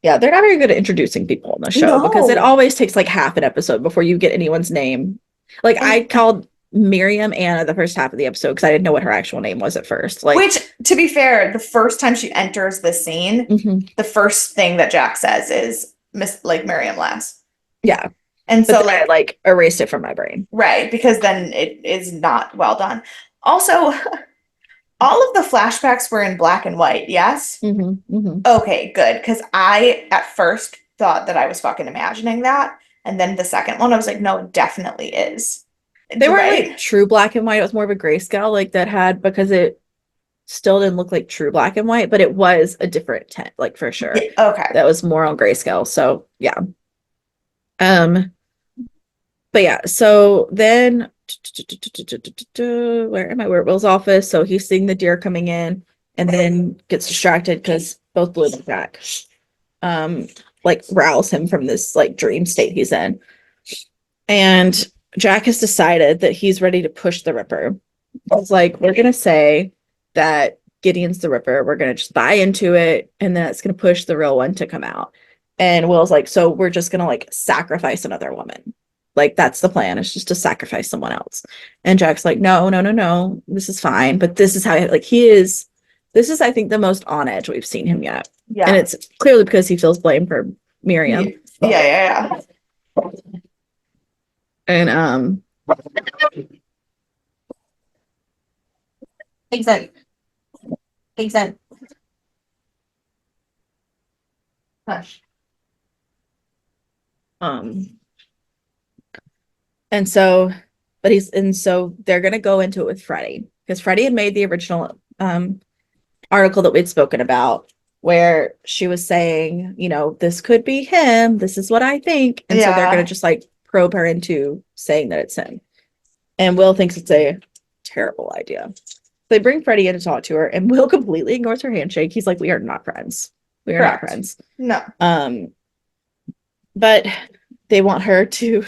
Yeah, they're not very good at introducing people on the show because it No. always takes like half an episode before you get anyone's name. Like I And called Miriam Anna the first half of the episode because I didn't know what her actual name was at first. Like, which, to be fair, the first time she enters the scene, mhm, the first thing that Jack says is Miss like Miriam Lass. yeah. And But so then I like like erased it from my brain. right, because then it is not well done. Also, all of the flashbacks were in black and white, yes? Hmm. Hmm. Okay, good. Because I at first thought that I was fucking imagining that. And then the second one, I was like, no, it definitely is. They weren't like Right? true black and white. It was more of a grayscale, like that had because it still didn't look like true black and white, but it was a different tint, like for sure. Yeah, okay. That was more on grayscale. So yeah. Um, but yeah, so then where am I? We're at Will's office. So he's seeing the deer coming in and then gets distracted because both Blue and Jack like rouse him from this like dream state he's in. And Jack has decided that he's ready to push the Ripper. It's like, we're gonna say that Gideon's the Ripper. We're gonna just buy into it, and then it's gonna push the real one to come out. And Will's like, so we're just gonna like sacrifice another woman. Like that's the plan. It's just to sacrifice someone else. And Jack's like, no, no, no, no. This is fine. But this is how like he is. This is, I think, the most on edge we've seen him yet. Yeah. And it's clearly because he feels blame for Miriam. Yeah. And Exent. Hush. And so they're gonna go into it with Freddie because Freddie had made the original article that we'd spoken about where she was saying, you know, this could be him, this is what I think. And so they're gonna just like probe her into saying that it's him. And Will thinks it's a terrible idea. They bring Freddie in to talk to her, and Will completely ignores her handshake. He's like, we are not friends. We are not friends. No. But they want her to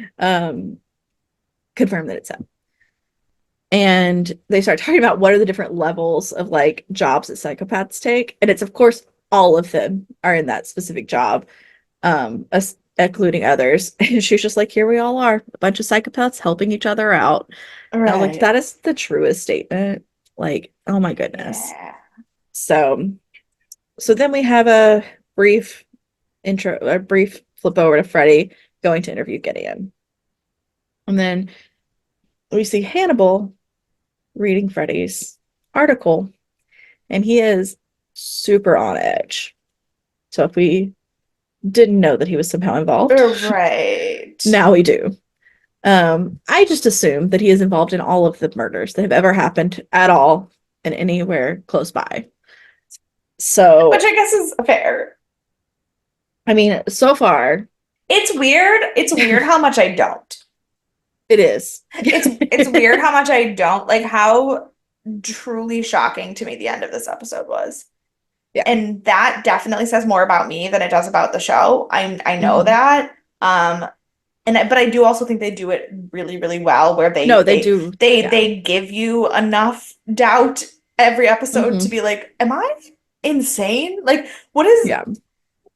confirm that it's him. And they start talking about what are the different levels of like jobs that psychopaths take. And it's, of course, all of them are in that specific job, including others. And she's just like, here we all are, a bunch of psychopaths helping each other out. Right. And like, that is the truest statement. Like, oh my goodness. Yeah. So then we have a brief flip over to Freddie going to interview Gideon. And then we see Hannibal reading Freddie's article, and he is super on edge. So if we didn't know that he was somehow involved, right, now we do. I just assume that he is involved in all of the murders that have ever happened at all and anywhere close by. So, which I guess is fair. I mean, so far, it's weird. It's weird how much I don't. It is. It's weird how much I don't like how truly shocking to me the end of this episode was. Yeah. And that definitely says more about me than it does about the show. I know that. But I do also think they do it really, really well where they give you enough doubt every episode to be like, am I insane? Like, what is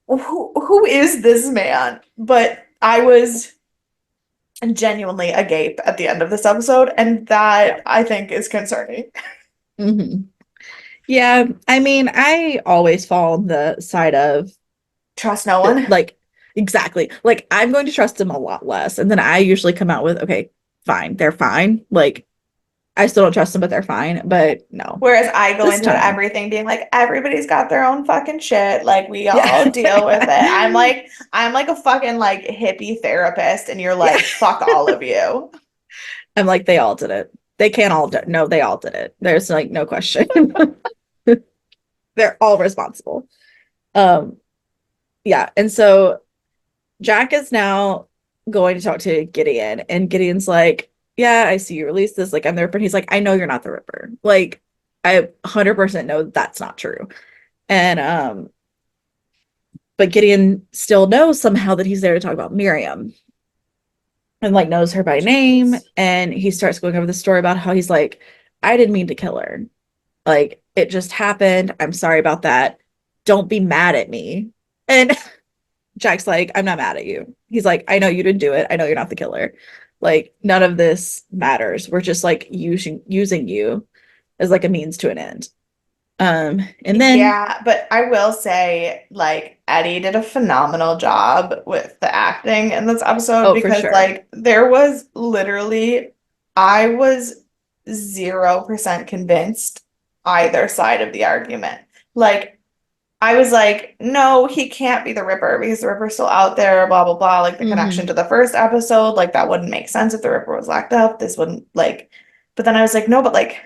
who is this man? But I was genuinely agape at the end of this episode, and that I think is concerning. Yeah, I mean, I always fall on the side of trust no one. Like, exactly. Like, I'm going to trust them a lot less, and then I usually come out with, okay, fine, they're fine. Like, I still don't trust them, but they're fine. But no. Whereas I go into everything being like, everybody's got their own fucking shit. Like, we all deal with it. I'm like a fucking like hippie therapist, and you're like, fuck all of you. I'm like, they all did it. They can't all do it. No, they all did it. There's like no question. They're all responsible. Yeah. And so Jack is now going to talk to Gideon, and Gideon's like, yeah, I see you released this. Like, I'm the Ripper. And he's like, I know you're not the Ripper. Like, I 100% know that's not true. And, but Gideon still knows somehow that he's there to talk about Miriam and like knows her by name. And he starts going over the story about how he's like, I didn't mean to kill her. Like, it just happened. I'm sorry about that. Don't be mad at me. And Jack's like, I'm not mad at you. He's like, I know you didn't do it. I know you're not the killer. Like, none of this matters. We're just like using you as like a means to an end. And then but I will say, like, Eddie did a phenomenal job with the acting in this episode because like there was literally, I was 0% convinced either side of the argument. Like, I was like, no, he can't be the Ripper because the Ripper's still out there, blah, blah, blah. Like, the connection to the first episode, like, that wouldn't make sense if the Ripper was locked up. This wouldn't, like, but then I was like, no, but, like,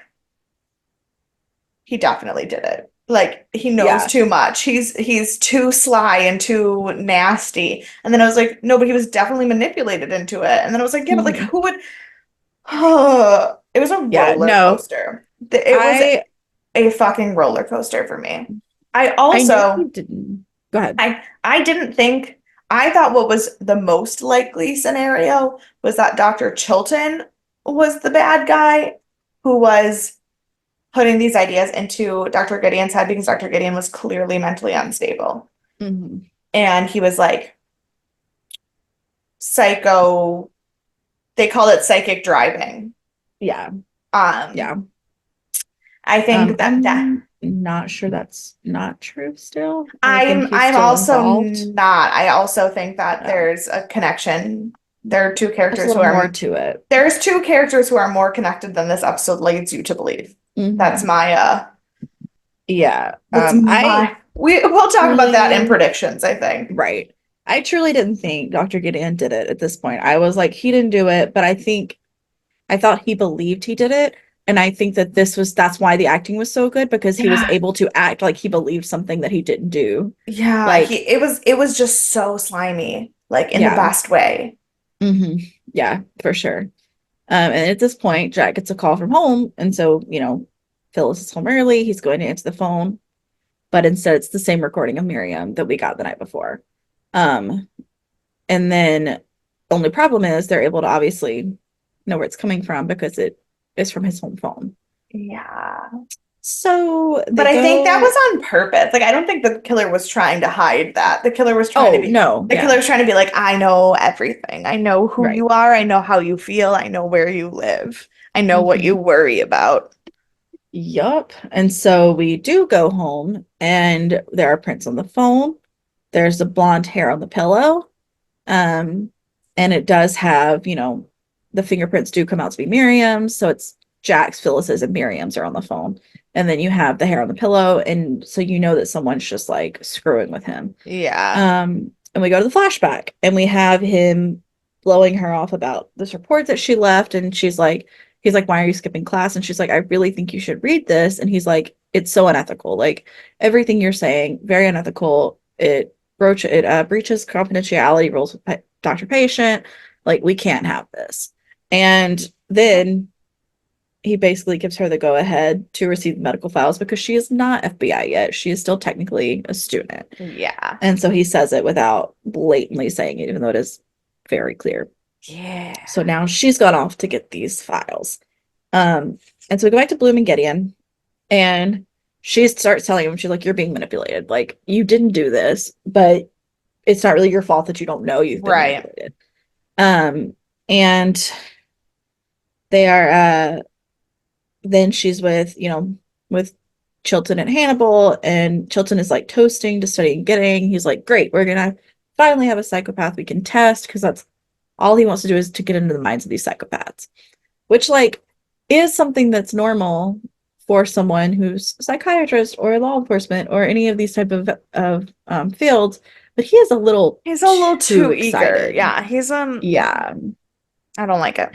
he definitely did it. Like, he knows too much. He's too sly and too nasty. And then I was like, no, but he was definitely manipulated into it. And then I was like, yeah, but, like, who would, it was a roller coaster. It was a fucking roller coaster for me. I also didn't. Go ahead. I didn't think, I thought what was the most likely scenario was that Dr. Chilton was the bad guy who was putting these ideas into Dr. Gideon's head because Dr. Gideon was clearly mentally unstable. Mhm. And he was like psycho, they called it psychic driving. Yeah. Um, Yeah. I think that I'm not sure that's not true still. I think he's I'm still also involved. not. I also think that Yeah. there's a connection. There are two There's a characters who little more are to it. there's two characters who are more connected than this episode leads you to believe. That's Mhm. my Yeah. that's I my we'll talk about that in truly, predictions, I think. right. I truly didn't think Dr. Gideon did it at this point. I was like, he didn't do it, but I thought he believed he did it. And I think that that's why the acting was so good because he was Yeah. able to act like he believed something that he didn't do. Yeah, Like, it was just so slimy, like in the yeah. best way. Hmm. Yeah, for sure. And at this point, Jack gets a call from home. And so, Phyllis is home early. He's going to answer the phone, but instead it's the same recording of Miriam that we got the night before. Um, and then the only problem is they're able to obviously know where it's coming from because it is from his home phone. Yeah. So But they I think that was go, on purpose. Like I don't think the killer was trying to hide that. oh, no, The yeah, killer was trying to be like, I know everything. I know who right. you are. I know how you feel. I know where you live. I know what you Hmm. worry about. Yup. And so we do go home and there are prints on the phone. There's the blonde hair on the pillow. Um, and it does have, the fingerprints do come out to be Miriam's. So it's Jack's, Phyllis's, and Miriam's are on the phone. And then you have the hair on the pillow. And so you know that someone's just like screwing with him. Yeah. And we go to the flashback and we have him blowing her off about this report that she left. And he's like, why are you skipping class? And she's like, I really think you should read this. And he's like, it's so unethical. Like everything you're saying, very unethical. It breaches confidentiality rules with doctor patient. Like we can't have this. And then he basically gives her the go ahead to receive medical files because she is not FBI yet. She is still technically a student. Yeah. And so he says it without blatantly saying it, even though it is very clear. Yeah. So now she's gone off to get these files. And so we go back to Bloom and Gideon, and she starts telling him, she's like, you're being manipulated. Like, you didn't do this, but it's not really your fault that you don't know you've been Right. manipulated. And they are then she's with Chilton and Hannibal, and Chilton is like toasting to studying getting. He's like, great, we're gonna finally have a psychopath we can test because that's all he wants to do is to get into the minds of these psychopaths, which like is something that's normal for someone who's a psychiatrist or law enforcement or any of these type of fields. But he is a little He's a little too too eager. excited. Yeah, Yeah, I don't like it.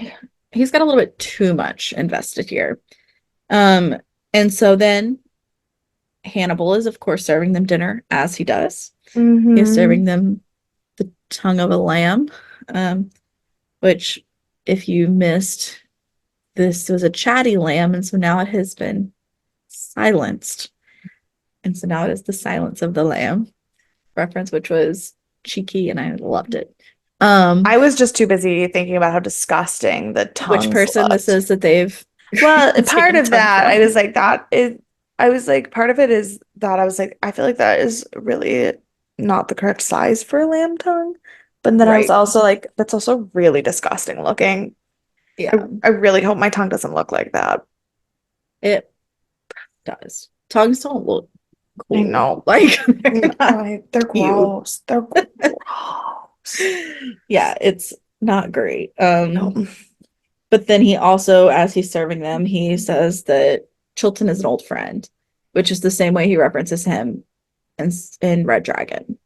he's got a little bit too much invested here. Um, and so then Hannibal is, of course, serving them dinner as he does. He is Mm-hmm. serving them the tongue of a lamb, um, which, if you missed, this was a chatty lamb, and so now it has been silenced. And so now it is the silence of the lamb reference, which was cheeky, and I loved it. I was just too busy thinking about how disgusting the Which tongues person this looked. is that they've Well, part taken of tongue that, I from? was like, I was like, part of it is that I was like, I feel like that is really not the correct size for a lamb tongue. But then I was Right. also like, that's also really disgusting looking. Yeah, I really hope my tongue doesn't look like that. it does. Tongues don't look I cool. know. Like they're not They're cute. gross. They're gross. Yeah, it's not great. No. But then he also, as he's serving them, he says that Chilton is an old friend, which is the same way he references him in Red Dragon.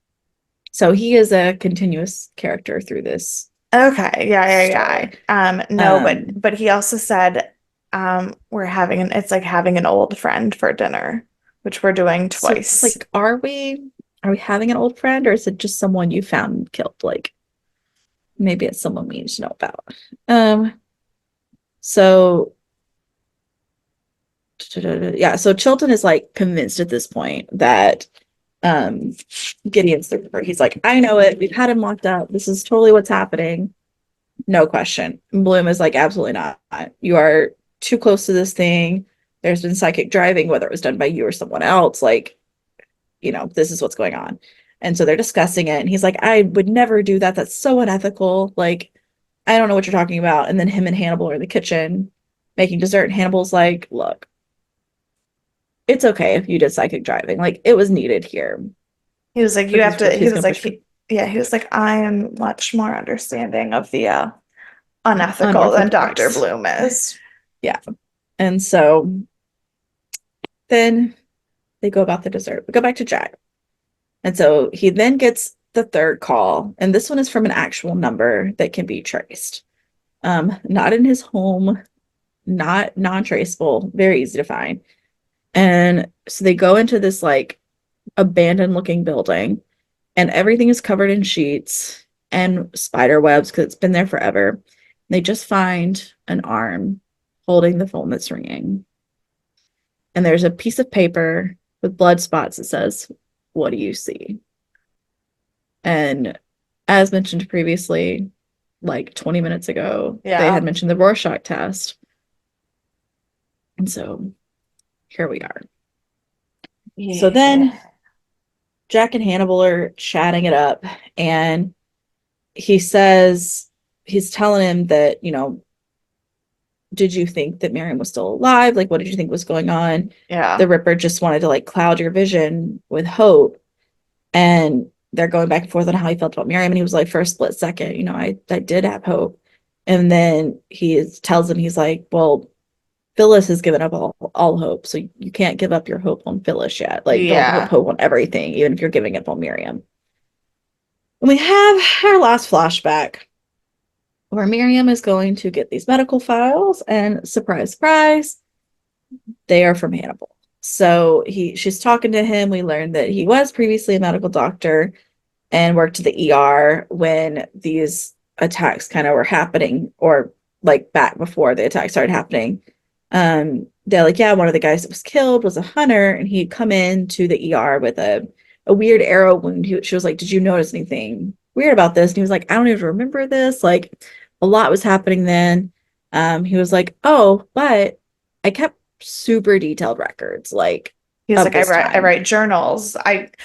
So he is a continuous character through this Okay, yeah. story. No, Um, but he also said, it's like having an old friend for dinner, which we're doing so it's twice. like, are we having an old friend, or is it just someone you found and killed? Like maybe it's someone we need to know about. So yeah, so Chilton is like convinced at this point that um Gideon's the reaper. He's like, I know it. We've had him locked up. This is totally what's happening. No question. And Bloom is like, absolutely not. You are too close to this thing. there's been psychic driving, whether it was done by you or someone else, like, this is what's going on. And so they're discussing it, and he's like, I would never do that. That's so unethical. Like, I don't know what you're talking about. And then him and Hannibal are in the kitchen making dessert, and Hannibal's like, look, it's okay if you did psychic driving. Like, it was needed here. He was like, So you have to, he he's was gonna like, push for he was like, I am much more understanding of the unethical than Dr. unorthodox. Bloom is. Yeah. And so then they go about the dessert. We go back to Jack. And so he then gets the third call, and this one is from an actual number that can be traced. Not in his home, not non-traceable, very easy to find. And so they go into this like abandoned looking building, and everything is covered in sheets and spider webs because it's been there forever. They just find an arm holding the phone that's ringing. And there's a piece of paper with blood spots that says, "What do you see?" And as mentioned previously, like 20 minutes ago, they Yeah. had mentioned the Rorschach test. And so here we are. So then Jack and Hannibal are chatting it up, and he says, he's telling him that, did you think that Miriam was still alive? Like, what did you think was going on? Yeah. The Ripper just wanted to like cloud your vision with hope. And they're going back and forth on how he felt about Miriam. And he was like, for a split second, I did have hope. And then tells him, he's like, well, Phyllis has given up all hope. So you can't give up your hope on Phyllis yet. Like, don't Yeah. hope on everything, even if you're giving up on Miriam. And we have our last flashback where Miriam is going to get these medical files, and surprise, surprise, they are from Hannibal. So she's talking to him. We learned that he was previously a medical doctor and worked at the ER when these attacks kind of were happening, or like back before the attack started happening. They're like, yeah, one of the guys that was killed was a hunter, and he'd come into the ER with a weird arrow wound. She was like, did you notice anything weird about this? And he was like, I don't even remember this. Like, a lot was happening then. He was like, oh, but I kept super detailed records, like, He's of like, this I time. write journals.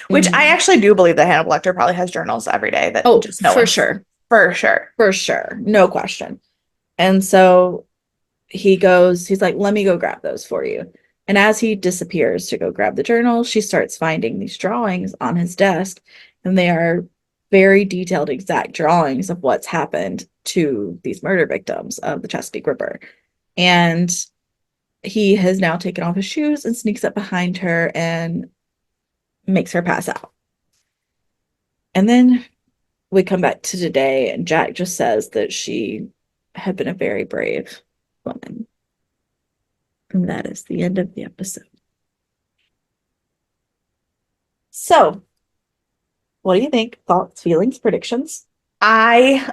Which I actually do believe that Hannibal Lecter probably has journals every day that just no for one, sure. for sure. For sure. No question. And so he's like, let me go grab those for you. And as he disappears to go grab the journal, she starts finding these drawings on his desk. And they are very detailed, exact drawings of what's happened to these murder victims of the Chesapeake Ripper. And he has now taken off his shoes and sneaks up behind her and makes her pass out. And then we come back to today, and Jack just says that she had been a very brave woman. And that is the end of the episode. So, what do you think? Thoughts, feelings, predictions? I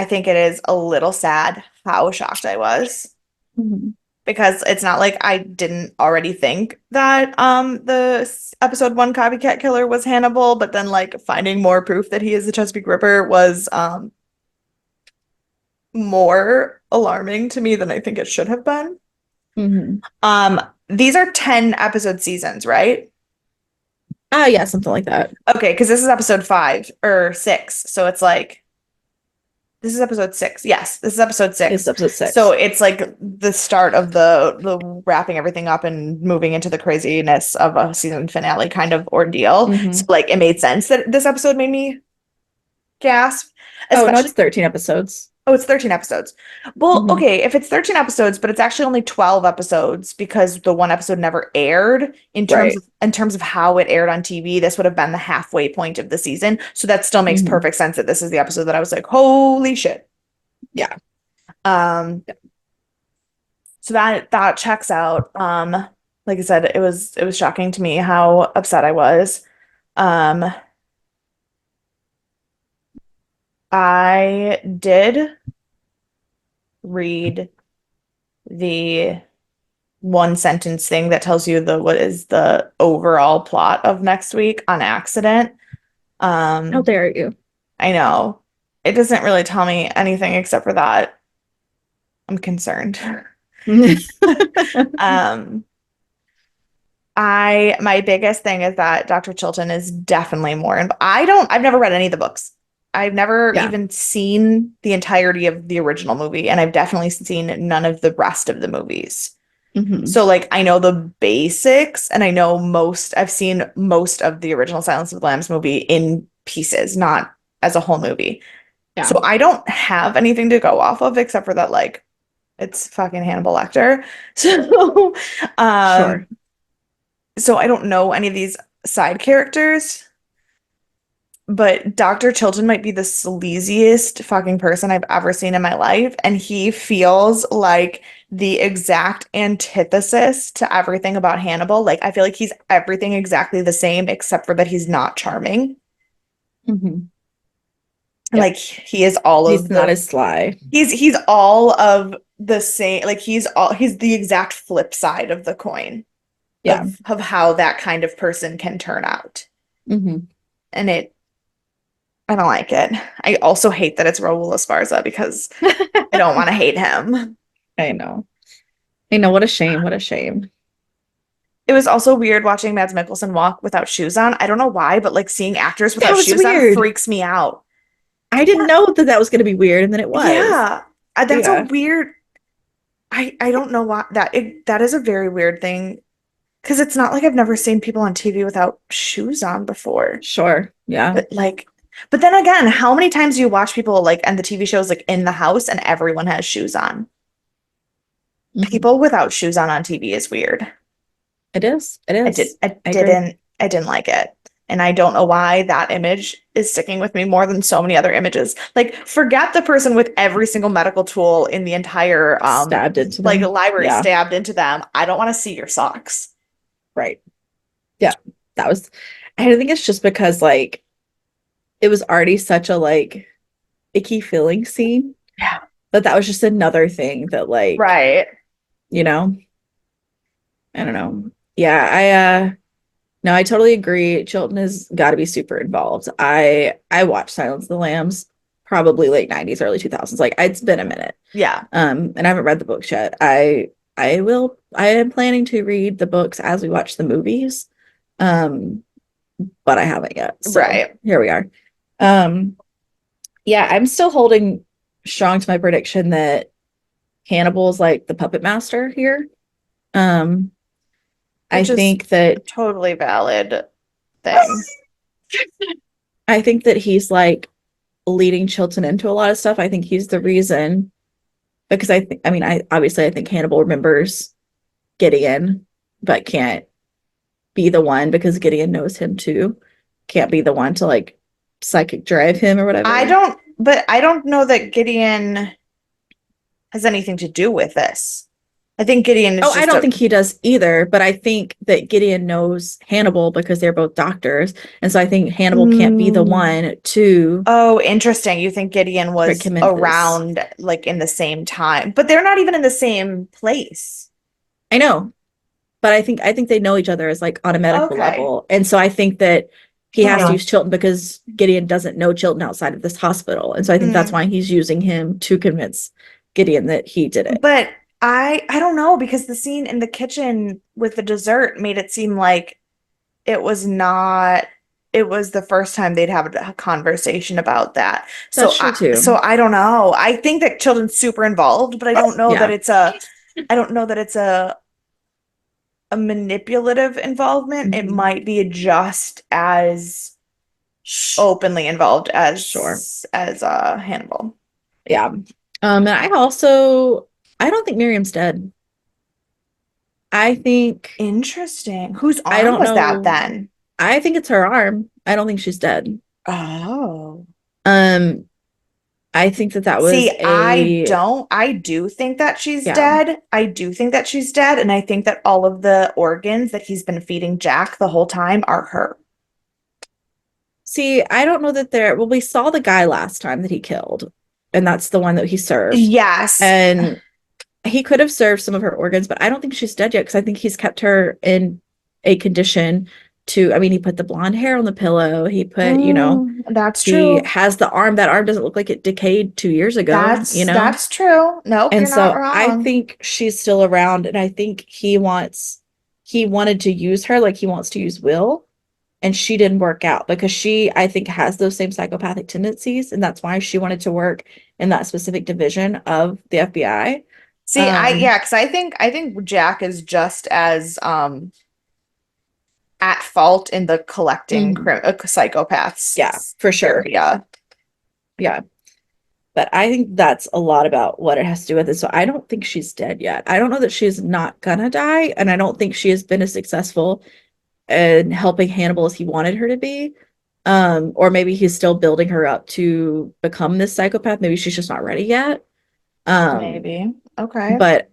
think it is a little sad how shocked I was. Mm-hmm. Because it's not like I didn't already think that the episode 1 copycat killer was Hannibal, but then like finding more proof that he is the Chesapeake Ripper was more alarming to me than I think it should have been. Mm-hmm. These are 10 episode seasons, right? Yeah, something like that. Okay, because this is episode 5 or 6, so it's like this is episode 6. Yes, this is episode 6. It's episode 6. So it's like the start of the wrapping everything up and moving into the craziness of a season finale kind of ordeal. Mm-hmm. So like it made sense that this episode made me gasp. Oh, no, it's 13 episodes. Oh, it's 13 episodes. Well, Mm-hmm. okay, if it's 13 episodes, but it's actually only 12 episodes because the one episode never aired in terms of how it aired on TV, this would have been the halfway point of the season. So that still makes perfect sense that this is the episode that I was like, holy shit. Yeah. So that checks out. Like I said, it was shocking to me how upset I was. I did read the one sentence thing that tells you what is the overall plot of next week on accident. How dare you? I know. It doesn't really tell me anything except for that I'm concerned. My biggest thing is that Dr. Chilton is definitely more. And I've never read any of the books. I've never Yeah. even seen the entirety of the original movie, and I've definitely seen none of the rest of the movies. Hmm. So like I know the basics and I know I've seen most of the original Silence of the Lambs movie in pieces, not as a whole movie. Yeah. So I don't have anything to go off of except for that like it's fucking Hannibal Lecter. So um Sure. so I don't know any of these side characters, but Dr. Chilton might be the sleaziest fucking person I've ever seen in my life, and he feels like the exact antithesis to everything about Hannibal. Like I feel like he's everything exactly the same except for that he's not charming. Hmm. Like Yep. he is all He's of not the as sly. he's all of the same, like he's the exact flip side of the coin Yeah. of how that kind of person can turn out. Hmm. And I don't like it. I also hate that it's Raul Esparza because I don't want to hate him. I know. I know. What a shame. What a shame. It was also weird watching Mads Mikkelsen walk without shoes on. I don't know why, but like seeing actors That without was shoes on weird. freaks me out. I didn't know that that was going to be weird, and then it was. Yeah, that's a Yeah. weird. I don't know why that is a very weird thing because it's not like I've never seen people on TV without shoes on before. Sure. Yeah. But like, but then again, how many times do you watch people like and the TV shows like in the house and everyone has shoes on? Hmm. People without shoes on TV is weird. It is. It is. I agree. I didn't like it. And I don't know why that image is sticking with me more than so many other images. Like, forget the person with every single medical tool in the entire Stabbed into like them. library Yeah. stabbed into them. I don't want to see your socks. Right. Yeah. That was, I think it's just because like it was already such a like icky feeling scene Yeah. that was just another thing that like, Right. you know, I don't know. Yeah. No, I totally agree. Chilton has got to be super involved. I watched Silence of the Lambs probably late 90s, early 2000s. Like it's been a minute. Yeah. And I haven't read the books yet. I am planning to read the books as we watch the movies. Um, but I haven't yet. So Right. here we are. Um, yeah, I'm still holding strong to my prediction that Hannibal is like the puppet master here. Um, I Which is think that totally valid thing. I think that he's like leading Chilton into a lot of stuff. I think he's the reason because I think Hannibal remembers Gideon, but can't be the one because Gideon knows him too. Can't be the one to like psychic drive him or whatever. I don't know that Gideon has anything to do with this. I think Gideon is Oh, I just don't a think he does either, but I think that Gideon knows Hannibal because they're both doctors. And so I think Hannibal can't be the Mm. one to Oh, interesting. You think Gideon trick was him into this. around like in the same time, but they're not even in the same place. I know, but I think they know each other as like on a medical Okay. level. And so I think that he has to Huh. use Chilton because Gideon doesn't know Chilton outside of this hospital. And so I think that's Mm. why he's using him to convince Gideon that he did it. But I don't know because the scene in the kitchen with the dessert made it seem like it was not it was the first time they'd have a conversation about that. That's true So too. I don't know. I think that Children's super involved, but Yeah. I don't know that it's a manipulative involvement. It Mhm. might be just as openly involved Sure. as Hannibal. Yeah. And I don't think Miriam's dead. I think Interesting. Whose I arm don't was that know. then? I think it's her arm. I don't think she's dead. Oh. Um, I think that was See, a I do think that she's yeah. dead. I do think that she's dead. And I think that all of the organs that he's been feeding Jack the whole time are her. See, I don't know that well, we saw the guy last time that he killed, and that's the one that he served. Yes. And he could have served some of her organs, but I don't think she's dead yet because I think he's kept her in a condition to, I mean, he put the blonde hair on the pillow. He put, That's he true. has the arm. That arm doesn't look like it decayed 2 years ago, That's true. Nope, And you're not so I wrong. think she's still around, and I think he wanted to use her like he wants to use Will, and she didn't work out because she, I think, has those same psychopathic tendencies, and that's why she wanted to work in that specific division of the FBI. See, because I think Jack is just as at fault in the collecting Mhm. Yeah, psychopaths for sure. area. Yeah. But I think that's a lot about what it has to do with it. So I don't think she's dead yet. I don't know that she's not gonna die, and I don't think she has been as successful in helping Hannibal as he wanted her to be. Or maybe he's still building her up to become this psychopath. Maybe she's just not ready yet. Um, Maybe. Okay. but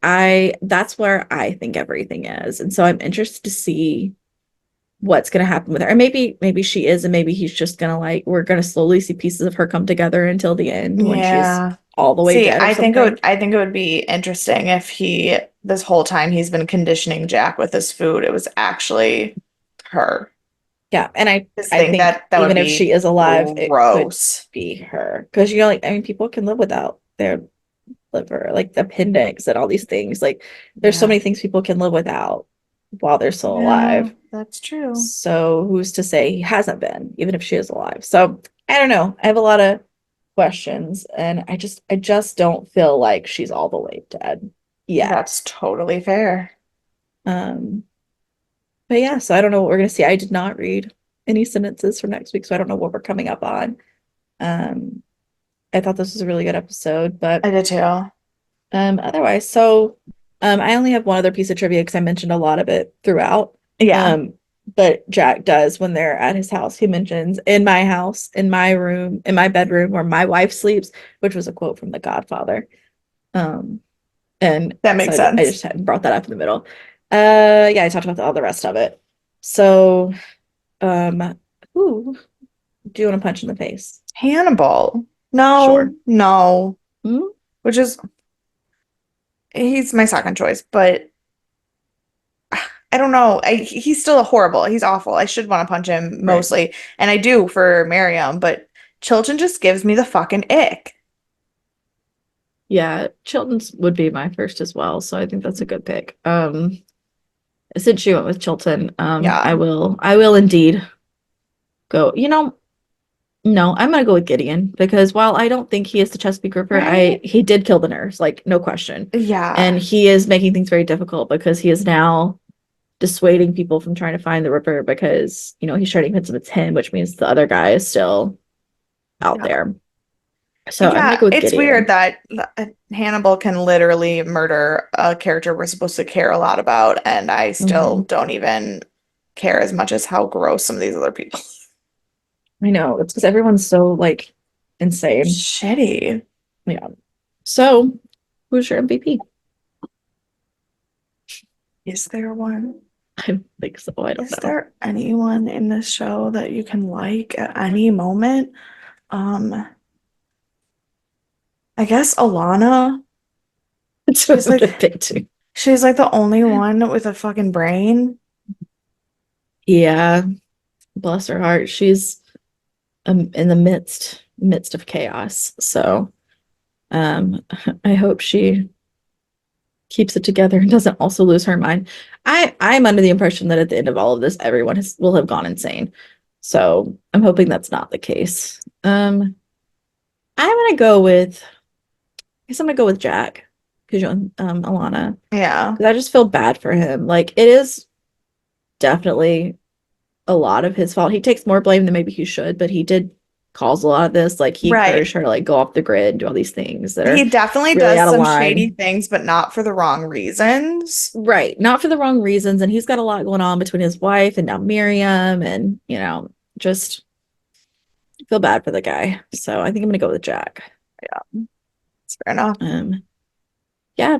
that's where I think everything is. And so I'm interested to see what's going to happen with her. And maybe she is, and maybe he's just going to like, we're going to slowly see pieces of her come together until the end when she's Yeah. all the way See, dead or something. I think it would be interesting if this whole time he's been conditioning Jack with his food, it was actually her. Yeah. And Just I think think that would even if she be is alive, it could gross. be her. Because, like, I mean, people can live without their liver, like the appendix and all these things. Like, there's so Yeah. many things people can live without while they're still Yeah, alive. that's true. So who's to say he hasn't been, even if she is alive? So I don't know. I have a lot of questions, and I just don't feel like she's all the way dead That's yet. totally fair. Um, but yeah, so I don't know what we're gonna see. I did not read any sentences for next week, so I don't know what we're coming up on. Um, I thought this was a really good episode, but I did too. otherwise, so I only have one other piece of trivia because I mentioned a lot of it throughout. Yeah. Um, but Jack does when they're at his house, he mentions in my house, in my room, in my bedroom where my wife sleeps, which was a quote from The Godfather. Um, and That so makes I sense. just hadn't brought that up in the middle. Yeah, I talked about all the rest of it. So, who do you want to punch in the face? Hannibal. Sure. No, no. Hmm? Which is he's my second choice, but I don't know. He's still horrible. He's awful. I should want to punch him Right. mostly, and I do for Miriam, but Chilton just gives me the fucking ick. Yeah, Chilton's would be my first as well, so I think that's a good pick. Since you went with Chilton, Yeah. I will indeed go. No, I'm gonna go with Gideon because while I don't think he is the Chesapeake Ripper, Right? he did kill the nurse, like no question. And Yeah. he is making things very difficult because he is now dissuading people from trying to find the Ripper because, he's trying to convince them it's him, which means the other guy is still out Yeah. there. So I'm gonna Yeah, go with it's weird Gideon. that Hannibal can literally murder a character we're supposed to care a lot about, and I still Mhm. don't even care as much as how gross some of these other people. I know, it's because everyone's so like insane. Shitty. Yeah. So who's your MVP? Is there one? I don't think so. I don't Is know. there anyone in this show that you can like at any moment? Um, I guess Alana. It's what She's I would like have picked too. she's like the only one with a fucking brain. Yeah, bless her heart. She's in the midst of chaos. So um I hope she keeps it together and doesn't also lose her mind. I'm under the impression that at the end of all of this, everyone will have gone insane. So I'm hoping that's not the case. I'm gonna go with I guess I'm gonna go with Jack because you Alana. Yeah. Because I just feel bad for him. Like it is definitely a lot of his fault. He takes more blame than maybe he should, but he did cause a lot of this. Like he Right. encouraged her to like go off the grid and do all these things that He are definitely really does out of some shady line. things, but not for the wrong reasons. Right. Not for the wrong reasons. And he's got a lot going on between his wife and now Miriam and, just feel bad for the guy. So I think I'm gonna go with Jack. Yeah, it's fair enough. Yeah.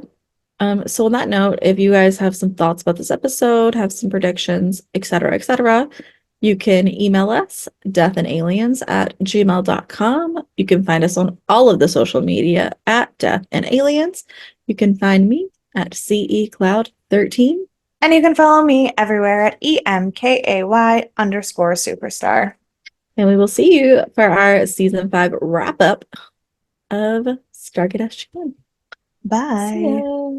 So on that note, if you guys have some thoughts about this episode, have some predictions, etc., you can email us deathandaliens@gmail.com. You can find us on all of the social media at Death and Aliens. You can find me at CECloud13. And you can follow me everywhere at EMKAY_superstar. And we will see you for our season 5 wrap up of Stargate SG1. See Bye. ya.